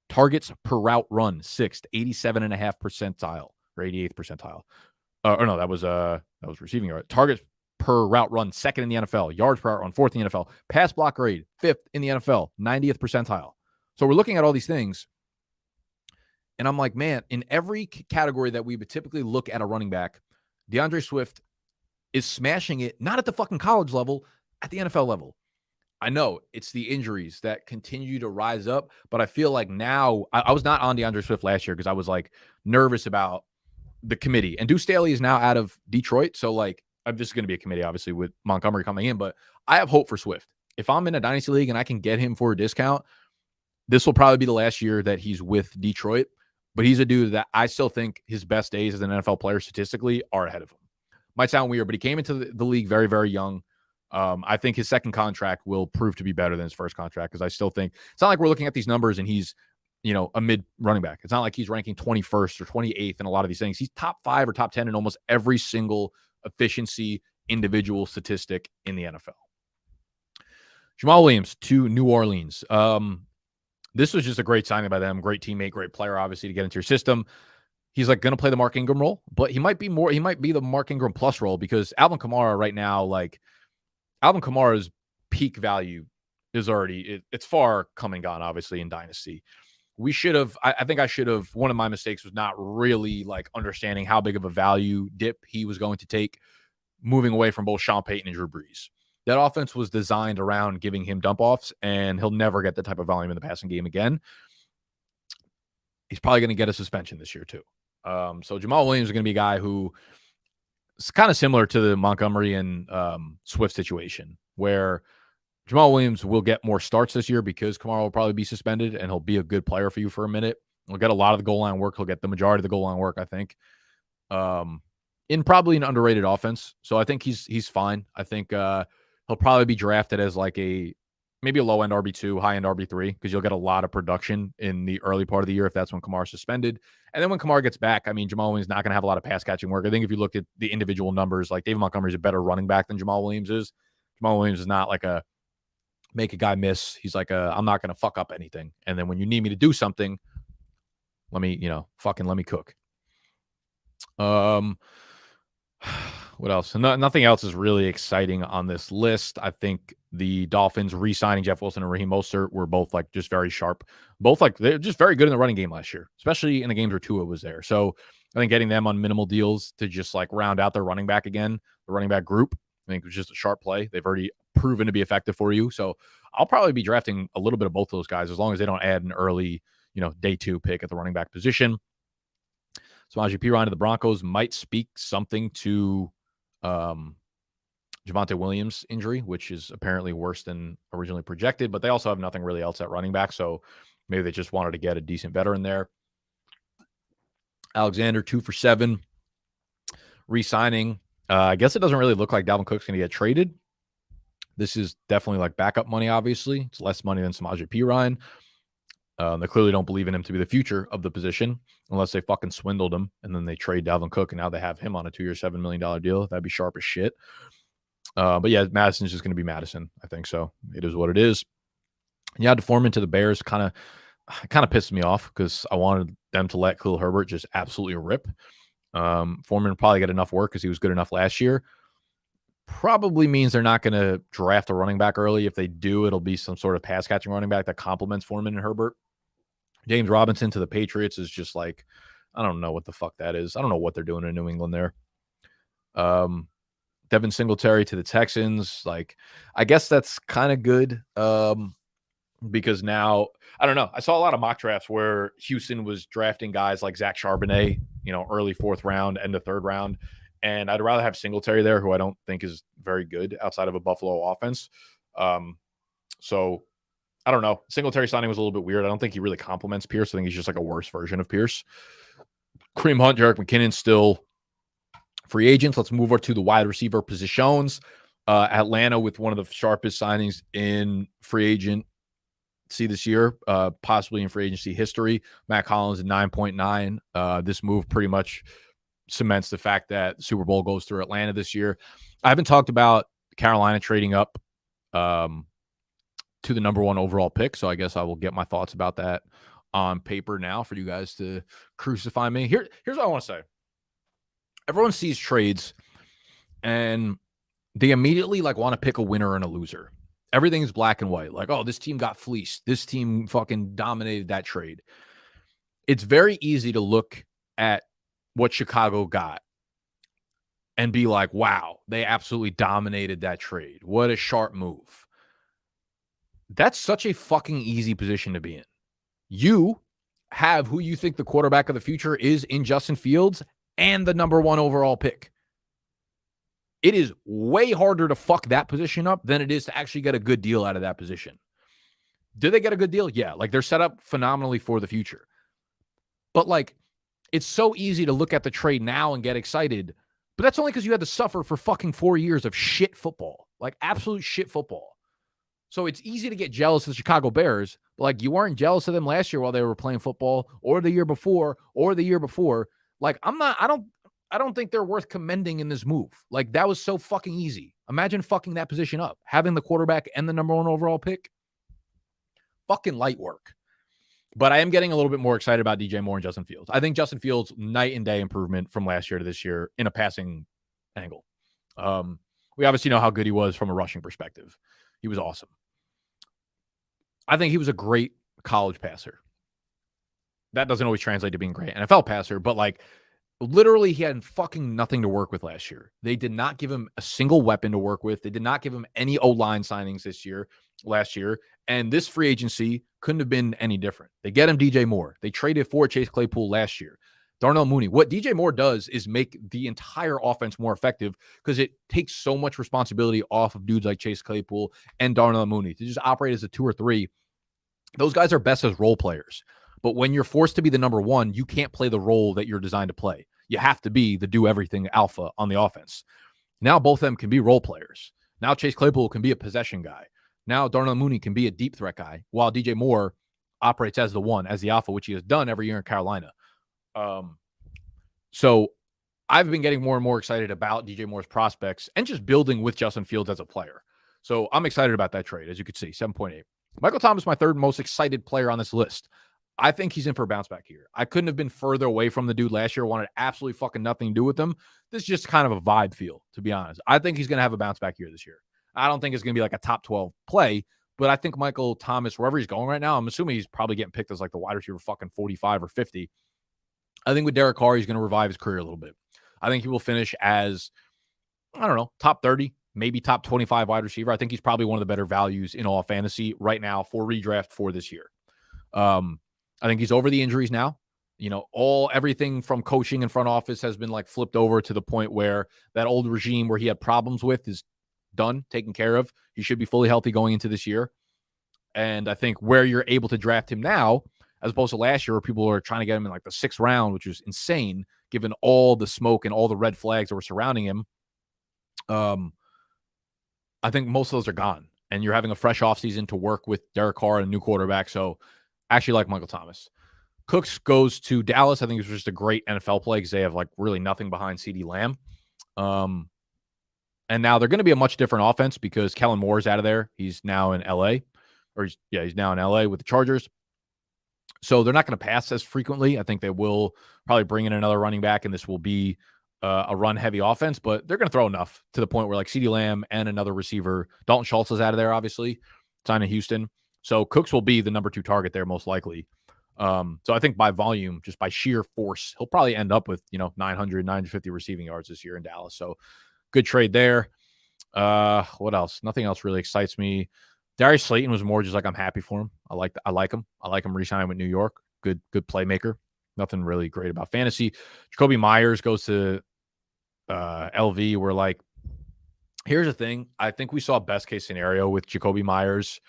Targets per route run, 6th. 87.5 percentile or 88th percentile. That was receiving yards. Targets per route run, 2nd in the NFL. Yards per route run, 4th in the NFL. Pass block grade, 5th in the NFL, 90th percentile. So we're looking at all these things, and I'm like, man, in every category that we would typically look at a running back, DeAndre Swift is smashing it, not at the fucking college level, at the NFL level. I know it's the injuries that continue to rise up, but I feel like now I was not on DeAndre Swift last year because I was like nervous about the committee. And Deuce Staley is now out of Detroit. So like, this is going to be a committee, obviously, with Montgomery coming in, but I have hope for Swift. If I'm in a dynasty league and I can get him for a discount, this will probably be the last year that he's with Detroit. But he's a dude that I still think his best days as an NFL player statistically are ahead of him. Might sound weird, but he came into the league very, very young. I think his second contract will prove to be better than his first contract because I still think it's not like we're looking at these numbers and he's, a mid running back. It's not like he's ranking 21st or 28th in a lot of these things. He's top 5 or top 10 in almost every single efficiency individual statistic in the NFL. Jamal Williams to New Orleans. This was just a great signing by them. Great teammate, great player, obviously, to get into your system. He's like going to play the Mark Ingram role, but he might be the Mark Ingram plus role because Alvin Kamara right now, like Alvin Kamara's peak value is already, it's far come and gone, obviously, in Dynasty. I think I should have, one of my mistakes was not really like understanding how big of a value dip he was going to take moving away from both Sean Payton and Drew Brees. That offense was designed around giving him dump offs, and he'll never get the type of volume in the passing game again. He's probably going to get a suspension this year too. So Jamal Williams is going to be a guy who is kind of similar to the Montgomery and Swift situation, where Jamal Williams will get more starts this year because Kamara will probably be suspended, and he'll be a good player for you for a minute. He'll get a lot of the goal line work. He'll get the majority of the goal line work, I think, in probably an underrated offense. So I think he's fine. I think he'll probably be drafted as like maybe a low-end RB2, high-end RB3, because you'll get a lot of production in the early part of the year if that's when Kamara's suspended. And then when Kamara gets back, I mean, Jamal Williams is not going to have a lot of pass-catching work. I think if you look at the individual numbers, like David Montgomery is a better running back than Jamal Williams is. Jamal Williams is not like a make a guy miss. He's like I'm not going to fuck up anything. And then when you need me to do something, let me cook. What else? Nothing else is really exciting on this list. I think the Dolphins re-signing Jeff Wilson and Raheem Mostert were both like just very sharp. Both like they're just very good in the running game last year, especially in the games where Tua was there. So I think getting them on minimal deals to just like round out their running back again, the running back group, I think it was just a sharp play. They've already proven to be effective for you. So I'll probably be drafting a little bit of both those guys as long as they don't add an early, day 2 pick at the running back position. Samaje Perine to the Broncos might speak something to Javonte Williams' injury, which is apparently worse than originally projected, but they also have nothing really else at running back, so maybe they just wanted to get a decent veteran there. Alexander, 2 for 7, re-signing. I guess it doesn't really look like Dalvin Cook's going to get traded. This is definitely like backup money, obviously. It's less money than Samaje Perine. They clearly don't believe in him to be the future of the position unless they fucking swindled him and then they trade Dalvin Cook and now they have him on a 2-year, $7 million deal. That'd be sharp as shit. But yeah, Madison's just going to be Madison. I think so. It is what it is. Yeah, Foreman to the Bears kind of pissed me off because I wanted them to let Khalil Herbert just absolutely rip. Foreman probably get enough work because he was good enough last year. Probably means they're not going to draft a running back early. If they do, it'll be some sort of pass-catching running back that complements Foreman and Herbert. James Robinson to the Patriots is just like, I don't know what the fuck that is. I don't know what they're doing in New England there. Devin Singletary to the Texans. Like, I guess that's kind of good because now, I don't know. I saw a lot of mock drafts where Houston was drafting guys like Zach Charbonnet, early 4th round, end of 3rd round. And I'd rather have Singletary there, who I don't think is very good outside of a Buffalo offense. So I don't know. Singletary signing was a little bit weird. I don't think he really complements Pierce. I think he's just like a worse version of Pierce. Kareem Hunt, Jerick McKinnon still free agents. Let's move over to the wide receiver positions. Atlanta with one of the sharpest signings in free agency this year, possibly in free agency history. Matt Collins at 9.9. This move pretty much cements the fact that Super Bowl goes through Atlanta this year. I haven't talked about Carolina trading up to the number 1 overall pick, so I guess I will get my thoughts about that on paper now for you guys to crucify me. Here's what I want to say. Everyone sees trades and they immediately like want to pick a winner and a loser. Everything is black and white. Like, oh, this team got fleeced. This team fucking dominated that trade. It's very easy to look at what Chicago got and be like, wow, they absolutely dominated that trade. What a sharp move. That's such a fucking easy position to be in. You have who you think the quarterback of the future is in Justin Fields and the number 1 overall pick. It is way harder to fuck that position up than it is to actually get a good deal out of that position. Did they get a good deal? Yeah. Like, they're set up phenomenally for the future. But, like, it's so easy to look at the trade now and get excited. But that's only because you had to suffer for fucking 4 years of shit football. Like, absolute shit football. So it's easy to get jealous of the Chicago Bears. But, like, you weren't jealous of them last year while they were playing football, or the year before, or the year before. Like, I don't think they're worth commending in this move. Like, that was so fucking easy. Imagine fucking that position up. Having the quarterback and the number 1 overall pick. Fucking light work. But I am getting a little bit more excited about DJ Moore and Justin Fields. I think Justin Fields, night and day improvement from last year to this year in a passing angle. We obviously know how good he was from a rushing perspective. He was awesome. I think he was a great college passer. That doesn't always translate to being a great NFL passer, but like, literally, he had fucking nothing to work with last year. They did not give him a single weapon to work with. They did not give him any O-line signings last year. And this free agency couldn't have been any different. They get him DJ Moore. They traded for Chase Claypool last year. Darnell Mooney. What DJ Moore does is make the entire offense more effective because it takes so much responsibility off of dudes like Chase Claypool and Darnell Mooney to just operate as a 2 or 3. Those guys are best as role players. But when you're forced to be the number 1, you can't play the role that you're designed to play. You have to be the do-everything alpha on the offense. Now both of them can be role players. Now Chase Claypool can be a possession guy. Now Darnell Mooney can be a deep threat guy, while DJ Moore operates as the 1, as the alpha, which he has done every year in Carolina. So I've been getting more and more excited about DJ Moore's prospects and just building with Justin Fields as a player. So I'm excited about that trade, as you can see, 7.8. Michael Thomas, my 3rd most excited player on this list. I think he's in for a bounce back here. I couldn't have been further away from the dude last year. Wanted absolutely fucking nothing to do with him. This is just kind of a vibe feel, to be honest. I think he's going to have a bounce back year this year. I don't think it's going to be like a top 12 play, but I think Michael Thomas, wherever he's going right now, I'm assuming he's probably getting picked as like the wide receiver fucking 45 or 50. I think with Derek Carr, he's going to revive his career a little bit. I think he will finish as, I don't know, top 30, maybe top 25 wide receiver. I think he's probably one of the better values in all fantasy right now for redraft for this year. I think he's over the injuries now. You know, everything from coaching and front office has been like flipped over to the point where that old regime where he had problems with is done, taken care of. He should be fully healthy going into this year. And I think where you're able to draft him now, as opposed to last year where people are trying to get him in like the 6th round, which was insane, given all the smoke and all the red flags that were surrounding him. I think most of those are gone. And you're having a fresh offseason to work with Derek Carr and a new quarterback. So I actually like Michael Thomas. Cooks goes to Dallas. I think it's just a great NFL play because they have like really nothing behind CeeDee Lamb. And now they're going to be a much different offense because Kellen Moore's out of there. He's now in LA. He's now in LA with the Chargers. So they're not going to pass as frequently. I think they will probably bring in another running back, and this will be a run-heavy offense, but they're going to throw enough to the point where like CeeDee Lamb and another receiver, Dalton Schultz is out of there, obviously, signed in Houston. So Cooks will be the number 2 target there most likely. So I think by volume, just by sheer force, he'll probably end up with, 900, 950 receiving yards this year in Dallas. So good trade there. What else? Nothing else really excites me. Darius Slayton was more just like, I'm happy for him. I like him. I like him re-signing with New York. Good playmaker. Nothing really great about fantasy. Jacoby Myers goes to LV. We're like, here's the thing. I think we saw best case scenario with Jacoby Myers.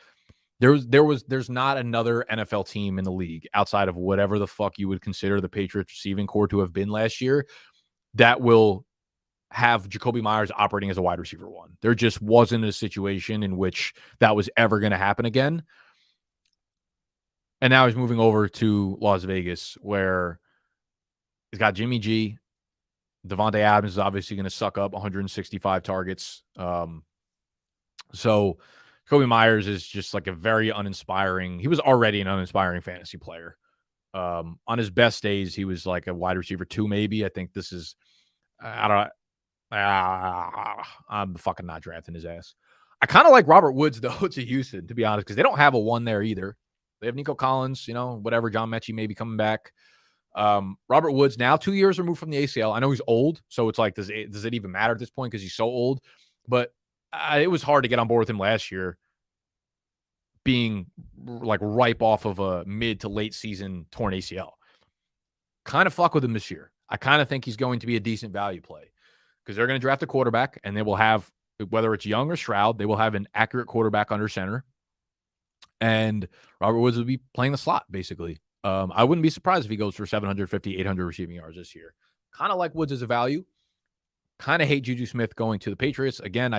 There's not another NFL team in the league outside of whatever the fuck you would consider the Patriots receiving core to have been last year that will have Jacoby Myers operating as a wide receiver 1. There just wasn't a situation in which that was ever going to happen again. And now he's moving over to Las Vegas, where he's got Jimmy G. Devontae Adams is obviously going to suck up 165 targets. So Jacoby Myers is just like a very uninspiring. He was already an uninspiring fantasy player. On his best days, he was like a wide receiver 2, maybe. I think this is, I'm fucking not drafting his ass. I kind of like Robert Woods, though, to Houston, to be honest, because they don't have a 1 there either. They have Nico Collins, whatever. John Mechie may be coming back. Robert Woods now 2 years removed from the ACL. I know he's old, so it's like, does it even matter at this point because he's so old? But it was hard to get on board with him last year, being like ripe off of a mid to late season torn ACL. Kind of fuck with him this year. I kind of think he's going to be a decent value play because they're going to draft a quarterback, and they will have, whether it's Young or Stroud, they will have an accurate quarterback under center. And Robert Woods will be playing the slot, basically. I wouldn't be surprised if he goes for 750, 800 receiving yards this year. Kind of like Woods as a value. Kind of hate Juju Smith going to the Patriots. Again,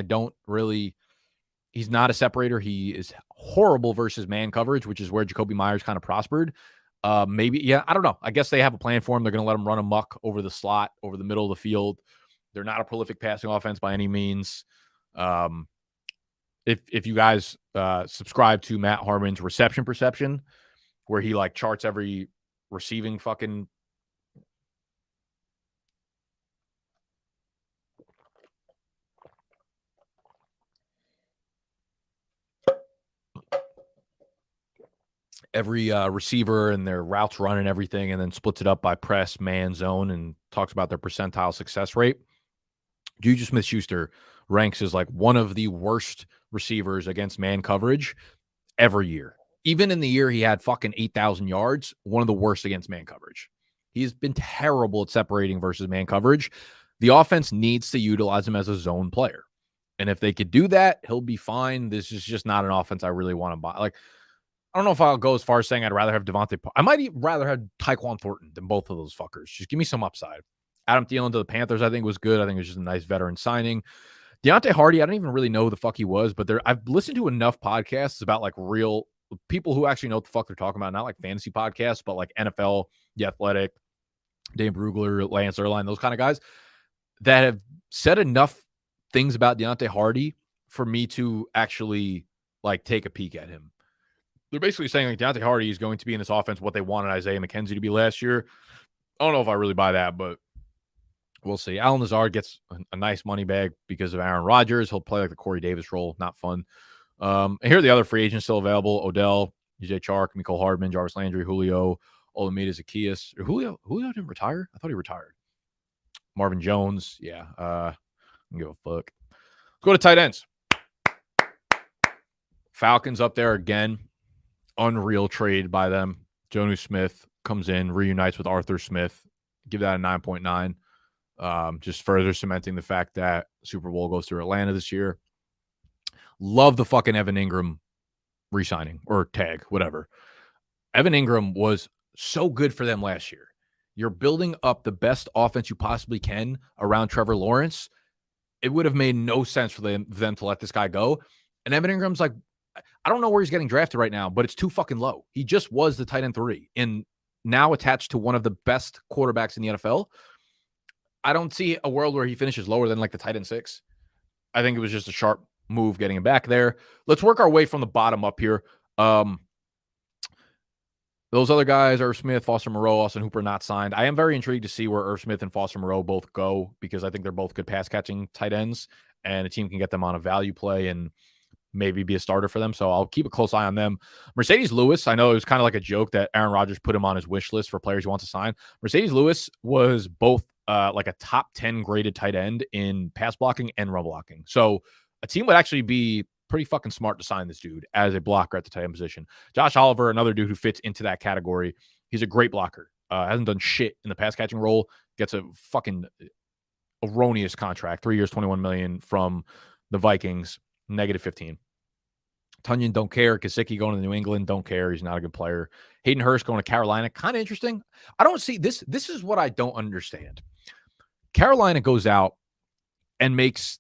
he's not a separator. He is horrible versus man coverage, which is where Jacoby Myers kind of prospered. I don't know. I guess they have a plan for him. They're going to let him run amok over the slot, over the middle of the field. They're not a prolific passing offense by any means. If you guys subscribe to Matt Harmon's reception perception, where he like charts every receiving fucking receiver and their routes run and everything, and then splits it up by press, man, zone, and talks about their percentile success rate. Juju Smith-Schuster ranks as like one of the worst receivers against man coverage every year. Even in the year he had fucking 8,000 yards, one of the worst against man coverage. He's been terrible at separating versus man coverage. The offense needs to utilize him as a zone player. And if they could do that, he'll be fine. This is just not an offense I really want to buy. Like, I don't know if I'll go as far as saying I'd rather have Devontae. I might rather have Tyquan Thornton than both of those fuckers. Just give me some upside. Adam Thielen to the Panthers, I think, was good. I think it was just a nice veteran signing. Deontay Hardy, I don't even really know who the fuck he was, but I've listened to enough podcasts about like real people who actually know what the fuck they're talking about, not like fantasy podcasts, but like NFL, The Athletic, Dave Brugler, Lance Erline, those kind of guys that have said enough things about Deontay Hardy for me to actually like take a peek at him. They're basically saying like Deontay Hardy is going to be in this offense what they wanted Isaiah McKenzie to be last year. I don't know if I really buy that, but we'll see. Allen Lazard gets a nice money bag because of Aaron Rodgers. He'll play like the Corey Davis role. Not fun. And here are the other free agents still available. Odell, DJ Chark, Mecole Hardman, Jarvis Landry, Julio, Olamide Zaccheaus. Julio didn't retire? I thought he retired. Marvin Jones. Yeah. I don't give a fuck. Let's go to tight ends. Falcons up there again. Unreal trade by them. Jonnu Smith comes in, reunites with Arthur Smith. Give that a 9.9. Just further cementing the fact that Super Bowl goes to Atlanta this year. Love the fucking Evan Ingram re-signing or tag, whatever. Evan Ingram was so good for them last year. You're building up the best offense you possibly can around Trevor Lawrence. It would have made no sense for them to let this guy go. And Evan Ingram's like, I don't know where he's getting drafted right now, but it's too fucking low. He just was the tight end 3 and now attached to one of the best quarterbacks in the NFL. I don't see a world where he finishes lower than like the tight end 6. I think it was just a sharp move getting him back there. Let's work our way from the bottom up here. Those other guys, Irv Smith, Foster Moreau, Austin Hooper, not signed. I am very intrigued to see where Irv Smith and Foster Moreau both go because I think they're both good pass-catching tight ends, and a team can get them on a value play and maybe be a starter for them. So I'll keep a close eye on them. Mercedes Lewis, I know it was kind of like a joke that Aaron Rodgers put him on his wish list for players he wants to sign. Mercedes Lewis was both like a top 10 graded tight end in pass blocking and run blocking. So a team would actually be pretty fucking smart to sign this dude as a blocker at the tight end position. Josh Oliver, another dude who fits into that category. He's a great blocker. Hasn't done shit in the pass catching role. Gets a fucking erroneous contract. 3 years, $21 million from the Vikings. -15. Tunyon, don't care. Gesicki going to New England, don't care. He's not a good player. Hayden Hurst going to Carolina, kind of interesting. I don't see this. This is what I don't understand. Carolina goes out and makes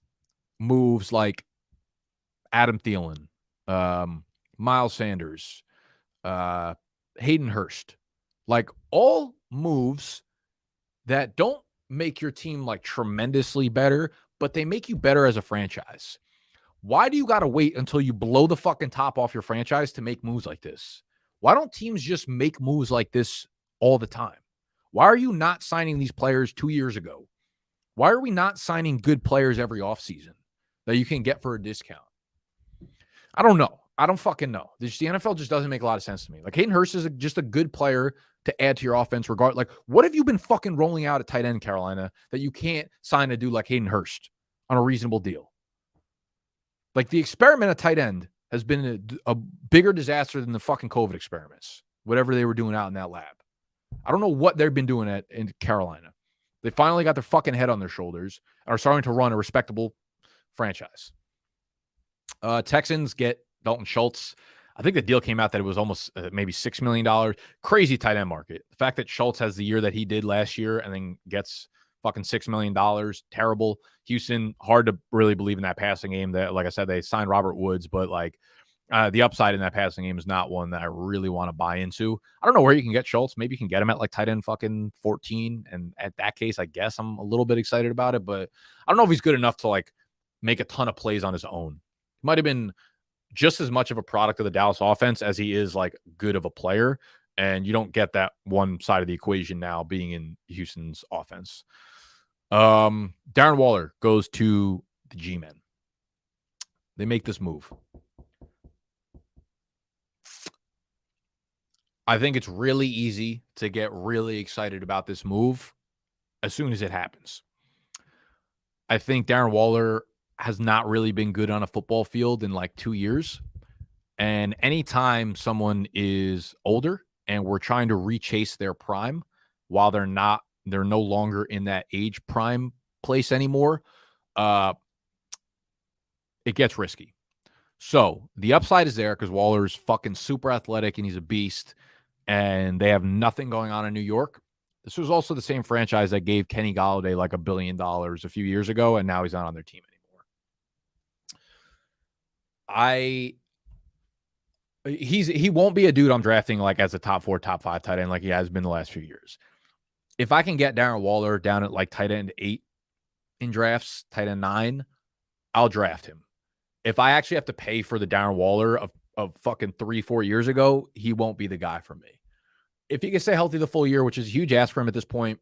moves like Adam Thielen, Miles Sanders, Hayden Hurst, like all moves that don't make your team like tremendously better, but they make you better as a franchise. Why do you got to wait until you blow the fucking top off your franchise to make moves like this? Why don't teams just make moves like this all the time? Why are you not signing these players 2 years ago? Why are we not signing good players every offseason that you can get for a discount? I don't know. I don't fucking know. The NFL just doesn't make a lot of sense to me. Like Hayden Hurst is just a good player to add to your offense regard. Like, what have you been fucking rolling out at tight end, Carolina, that you can't sign a dude like Hayden Hurst on a reasonable deal? Like, the experiment at tight end has been a bigger disaster than the fucking COVID experiments, whatever they were doing out in that lab. I don't know what they've been doing in Carolina. They finally got their fucking head on their shoulders and are starting to run a respectable franchise. Texans get Dalton Schultz. I think the deal came out that it was almost maybe $6 million. Crazy tight end market. The fact that Schultz has the year that he did last year and then gets fucking $6 million, terrible. Houston, hard to really believe in that passing game. That, like I said, they signed Robert Woods, but like the upside in that passing game is not one that I really want to buy into. I don't know where you can get Schultz. Maybe you can get him at like tight end fucking 14. And at that case, I guess I'm a little bit excited about it, but I don't know if he's good enough to like make a ton of plays on his own. He might have been just as much of a product of the Dallas offense as he is like good of a player. And you don't get that one side of the equation now being in Houston's offense. Darren Waller goes to the G-Men. They make this move. I think it's really easy to get really excited about this move as soon as it happens. I think Darren Waller has not really been good on a football field in like 2 years. And anytime someone is older and we're trying to rechase their prime while they're no longer in that age prime place anymore, it gets risky. So the upside is there because Waller's fucking super athletic and he's a beast, and they have nothing going on in New York. This was also the same franchise that gave Kenny Golladay like $1 billion a few years ago, and now he's not on their team anymore. He won't be a dude I'm drafting like as a top 4, top 5 tight end like he has been the last few years. If I can get Darren Waller down at like tight end 8 in drafts, tight end 9, I'll draft him. If I actually have to pay for the Darren Waller of fucking 3-4 years ago, he won't be the guy for me. If he can stay healthy the full year, which is a huge ask for him at this point,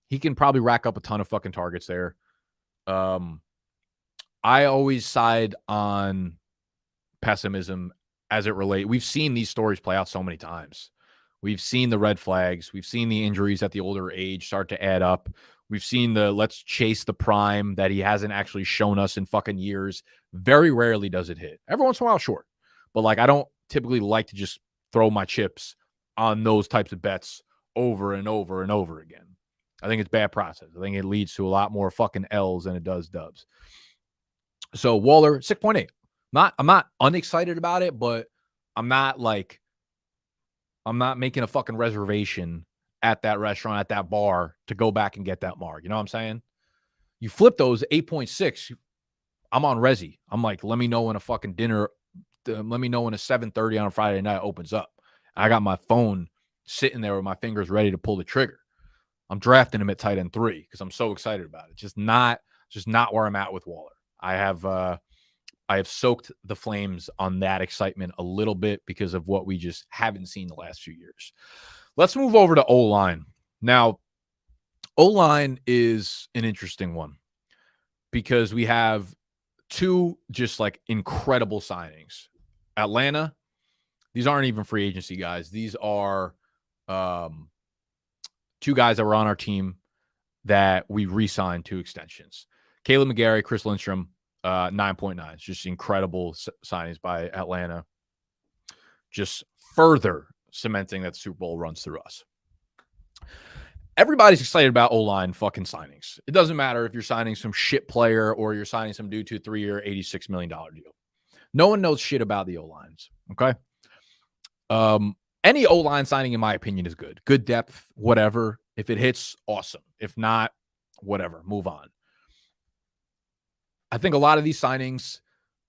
he can probably rack up a ton of fucking targets there. I always side on pessimism as it relates. We've seen these stories play out so many times. We've seen the red flags. We've seen the injuries at the older age start to add up. We've seen the let's chase the prime that he hasn't actually shown us in fucking years. Very rarely does it hit. Every once in a while, sure. But like, I don't typically like to just throw my chips on those types of bets over and over and over again. I think it's bad process. I think it leads to a lot more fucking L's than it does dubs. So Waller, 6.8. I'm not unexcited about it, but I'm not making a fucking reservation at that restaurant, at that bar to go back and get that mark. You know what I'm saying? You flip those 8.6. I'm on Resi. I'm like, let me know when a fucking dinner, let me know when a 7:30 on a Friday night opens up. I got my phone sitting there with my fingers ready to pull the trigger. I'm drafting him at tight end 3 because I'm so excited about it. Just not where I'm at with Waller. I have soaked the flames on that excitement a little bit because of what we just haven't seen the last few years. Let's move over to O-line. Now, O-line is an interesting one because we have 2 just like incredible signings. Atlanta, these aren't even free agency guys. These are 2 guys that were on our team that we re-signed 2 extensions. Caleb McGarry, Chris Lindstrom, 9.9. It's just incredible signings by Atlanta. Just further cementing that the Super Bowl runs through us. Everybody's excited about O-line fucking signings. It doesn't matter if you're signing some shit player or you're signing some dude to a 3-year, $86 million deal. No one knows shit about the O-lines, okay? Any O-line signing, in my opinion, is good. Good depth, whatever. If it hits, awesome. If not, whatever. Move on. I think a lot of these signings,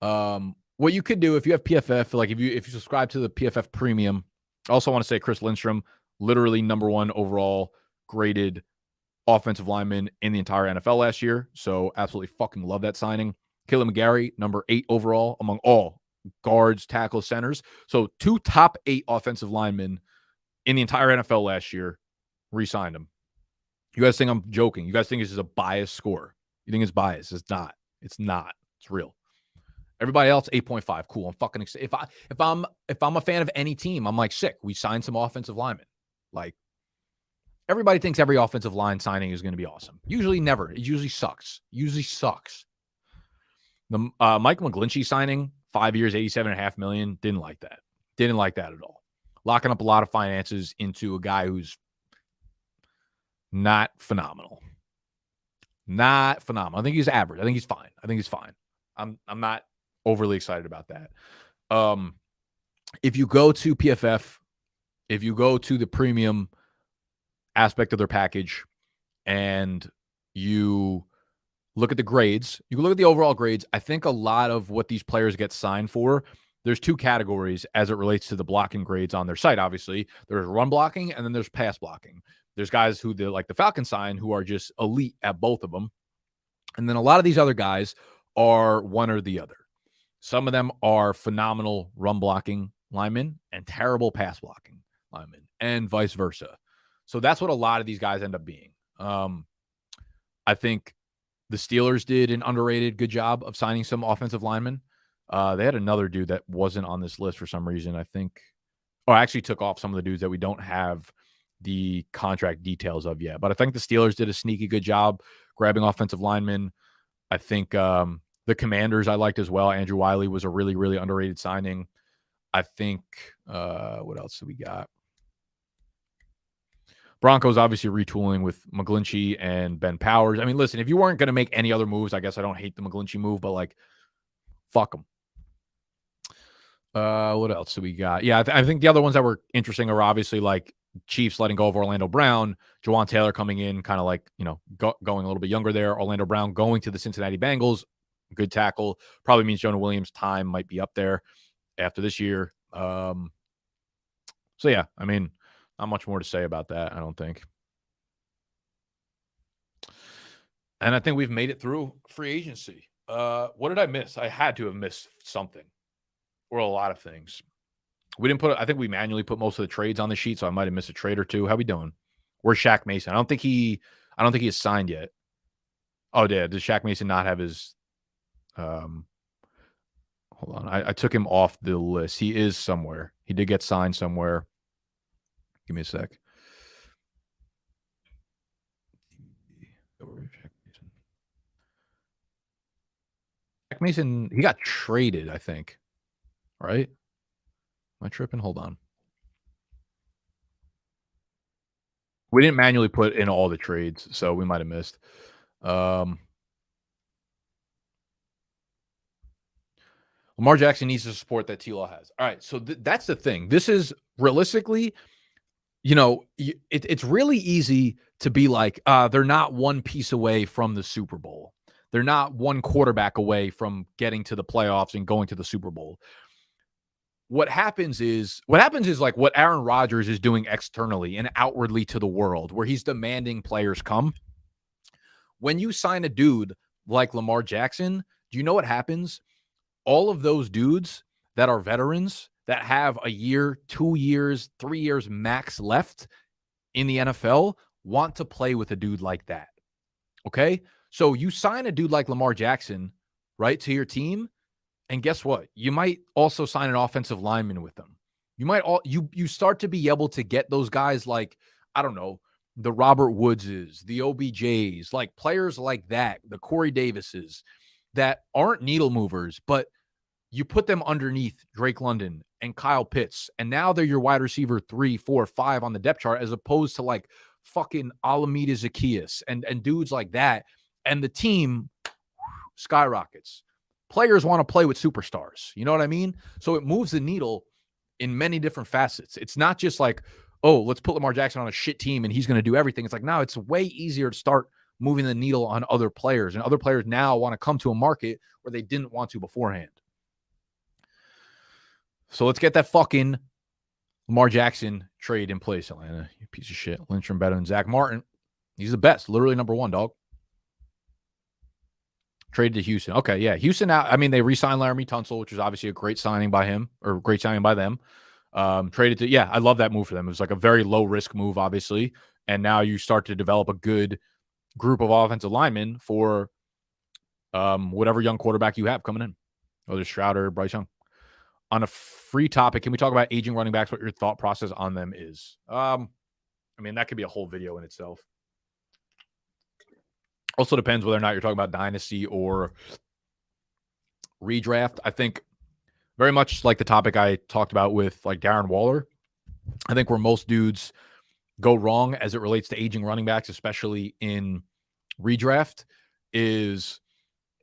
what you could do if you have PFF, like if you subscribe to the PFF Premium, I also want to say Chris Lindstrom, literally #1 overall graded offensive lineman in the entire NFL last year. So absolutely fucking love that signing. Caleb McGarry, #8 overall among all guards, tackles, centers. So 2 top 8 offensive linemen in the entire NFL last year re-signed him. You guys think I'm joking? You guys think this is a biased score? You think it's biased? It's not. It's not. It's real. Everybody else, 8.5. Cool. I'm fucking excited. If I'm a fan of any team, I'm like, sick. We signed some offensive linemen. Like, everybody thinks every offensive line signing is going to be awesome. Usually never. It usually sucks. The Mike McGlinchey signing, 5 years, $87.5 million. Didn't like that. Didn't like that at all. Locking up a lot of finances into a guy who's not phenomenal. Not phenomenal. I think he's average. I think he's fine. I'm not overly excited about that. If you go to PFF, if you go to the premium aspect of their package and you look at the grades, you can look at the overall grades. I think a lot of what these players get signed for, there's 2 categories as it relates to the blocking grades on their site. Obviously, there's run blocking and then there's pass blocking. There's guys who like the Falcons sign who are just elite at both of them. And then a lot of these other guys are one or the other. Some of them are phenomenal run blocking linemen and terrible pass blocking linemen and vice versa. So that's what a lot of these guys end up being. I think the Steelers did an underrated good job of signing some offensive linemen. They had another dude that wasn't on this list for some reason. I think, I actually took off some of the dudes that we don't have the contract details of yet. But I think the Steelers did a sneaky good job grabbing offensive linemen. I think the Commanders I liked as well. Andrew Wiley was a really, really underrated signing. I think, what else do we got? Broncos obviously retooling with McGlinchey and Ben Powers. I mean, listen, if you weren't going to make any other moves, I guess I don't hate the McGlinchey move, but like, fuck them. What else do we got? Yeah, I think the other ones that were interesting are obviously like Chiefs letting go of Orlando Brown, Jawan Taylor coming in, kind of like, going a little bit younger there. Orlando Brown going to the Cincinnati Bengals, good tackle. Probably means Jonah Williams' time might be up there after this year. So yeah, I mean, not much more to say about that, I don't think. And I think we've made it through free agency. What did I miss? I had to have missed something or a lot of things. We didn't I think we manually put most of the trades on the sheet, so I might have missed a trade or two. How we doing? Where's Shaq Mason? I don't think he is signed yet. Oh, does Shaq Mason not have his hold on. I took him off the list. He is somewhere. He did get signed somewhere. Give me a sec. Shaq Mason, he got traded, I think. Right? Am I tripping? Hold on. We didn't manually put in all the trades, so we might have missed. Lamar Jackson needs the support that T-Law has. All right, so that's the thing. This is realistically, it's really easy to be like, they're not one piece away from the Super Bowl. They're not one quarterback away from getting to the playoffs and going to the Super Bowl. What happens is like what Aaron Rodgers is doing externally and outwardly to the world, where he's demanding players come. When you sign a dude like Lamar Jackson, do you know what happens? All of those dudes that are veterans that have a year, 2 years, 3 years max left in the NFL want to play with a dude like that. Okay? So you sign a dude like Lamar Jackson, right, to your team. And guess what? You might also sign an offensive lineman with them. You might you start to be able to get those guys like, I don't know, the Robert Woodses, the OBJs, like players like that, the Corey Davises that aren't needle movers, but you put them underneath Drake London and Kyle Pitts, and now they're your wide receiver 3, 4, 5 on the depth chart, as opposed to like fucking Alameda Zacchaeus and dudes like that. And the team skyrockets. Players want to play with superstars. You know what I mean? So it moves the needle in many different facets. It's not just like, oh, let's put Lamar Jackson on a shit team and he's going to do everything. It's like, no, it's way easier to start moving the needle on other players, and other players now want to come to a market where they didn't want to beforehand. So let's get that fucking Lamar Jackson trade in place, Atlanta. You piece of shit. Lindstrom better than Zach Martin. He's the best. Literally number one, dog. Traded to Houston. Okay, yeah. Houston now, I mean, they re-signed Laramie Tunsil, which was obviously a great signing by him, or great signing by them. Traded to, yeah, I love that move for them. It was like a very low-risk move, obviously. And now you start to develop a good group of offensive linemen for whatever young quarterback you have coming in. Whether Stroud or Bryce Young. On a free topic, can we talk about aging running backs, what your thought process on them is? I mean, that could be a whole video in itself. Also depends whether or not you're talking about dynasty or redraft. I think very much like the topic I talked about with like Darren Waller. I think where most dudes go wrong as it relates to aging running backs, especially in redraft, is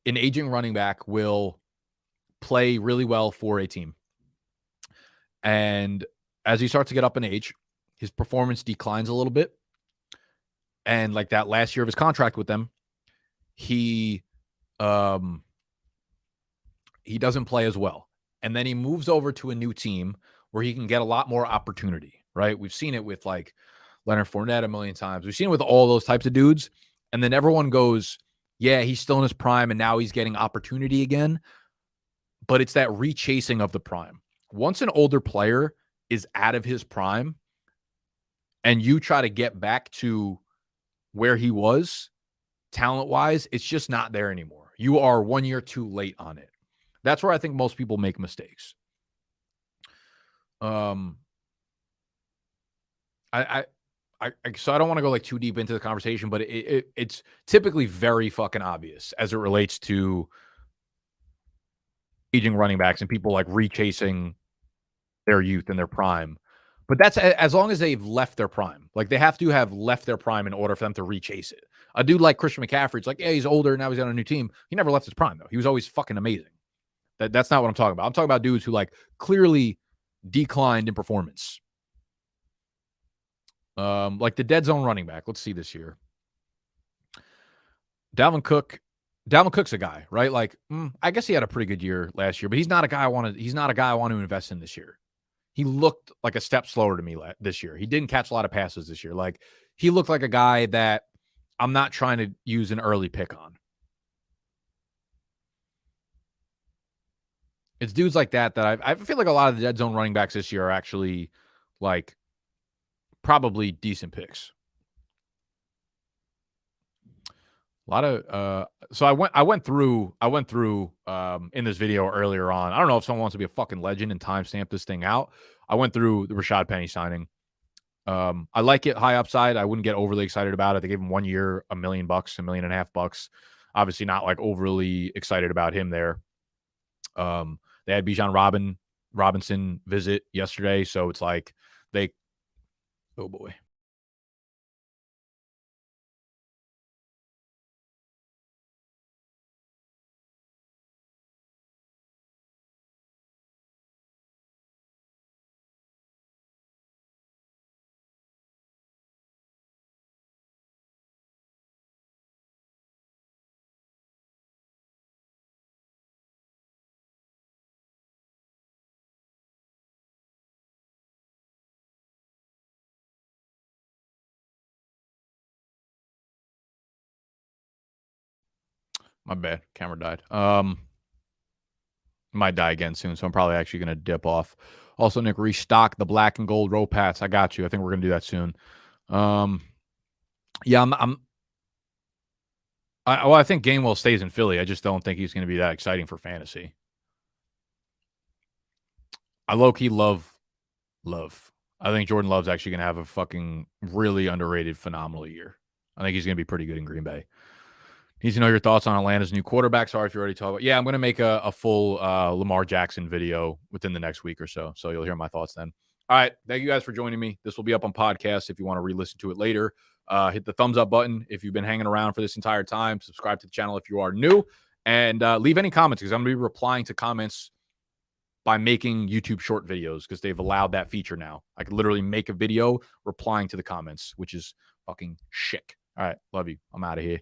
an aging running back will play really well for a team. And as he starts to get up in age, his performance declines a little bit. And like that last year of his contract with them, he doesn't play as well. And then he moves over to a new team where he can get a lot more opportunity, right? We've seen it with like Leonard Fournette a million times. We've seen it with all those types of dudes. And then everyone goes, yeah, he's still in his prime and now he's getting opportunity again. But it's that rechasing of the prime. Once an older player is out of his prime and you try to get back to where he was, talent-wise, it's just not there anymore. You are 1 year too late on it. That's where I think most people make mistakes. So I don't want to go like too deep into the conversation, but it's typically very fucking obvious as it relates to aging running backs and people like rechasing their youth and their prime. But that's as long as they've left their prime. Like they have to have left their prime in order for them to rechase it. A dude like Christian McCaffrey, it's like, yeah, he's older, now he's on a new team. He never left his prime though. He was always fucking amazing. That's not what I'm talking about. I'm talking about dudes who like clearly declined in performance. Like the dead zone running back. Let's see this year. Dalvin Cook's a guy, right? Like, I guess he had a pretty good year last year, but he's not a guy I want to invest in this year. He looked like a step slower to me this year. He didn't catch a lot of passes this year. Like, he looked like a guy that I'm not trying to use an early pick on. It's dudes like that I feel like a lot of the dead zone running backs this year are actually like probably decent picks. A lot of so I went through in this video earlier on. I don't know if someone wants to be a fucking legend and timestamp this thing out. I went through the Rashad Penny signing. I like it, high upside. I wouldn't get overly excited about it. They gave him 1 year, $1 million, $1.5 million. Obviously not like overly excited about him there. They had Bijan Robinson visit yesterday, so it's like oh boy. My bad. Camera died. Might die again soon, so I'm probably actually going to dip off. Also, Nick, restock the black and gold row pats. I got you. I think we're going to do that soon. Yeah, I think Gainwell stays in Philly. I just don't think he's going to be that exciting for fantasy. I low-key love. I think Jordan Love's actually going to have a fucking really underrated, phenomenal year. I think he's going to be pretty good in Green Bay. Needs to know your thoughts on Atlanta's new quarterback. Sorry if you already talked about. Yeah, I'm going to make a full Lamar Jackson video within the next week or so. So you'll hear my thoughts then. All right. Thank you guys for joining me. This will be up on podcast if you want to re-listen to it later. Hit the thumbs up button if you've been hanging around for this entire time. Subscribe to the channel if you are new. And leave any comments because I'm going to be replying to comments by making YouTube short videos because they've allowed that feature now. I can literally make a video replying to the comments, which is fucking sick. All right. Love you. I'm out of here.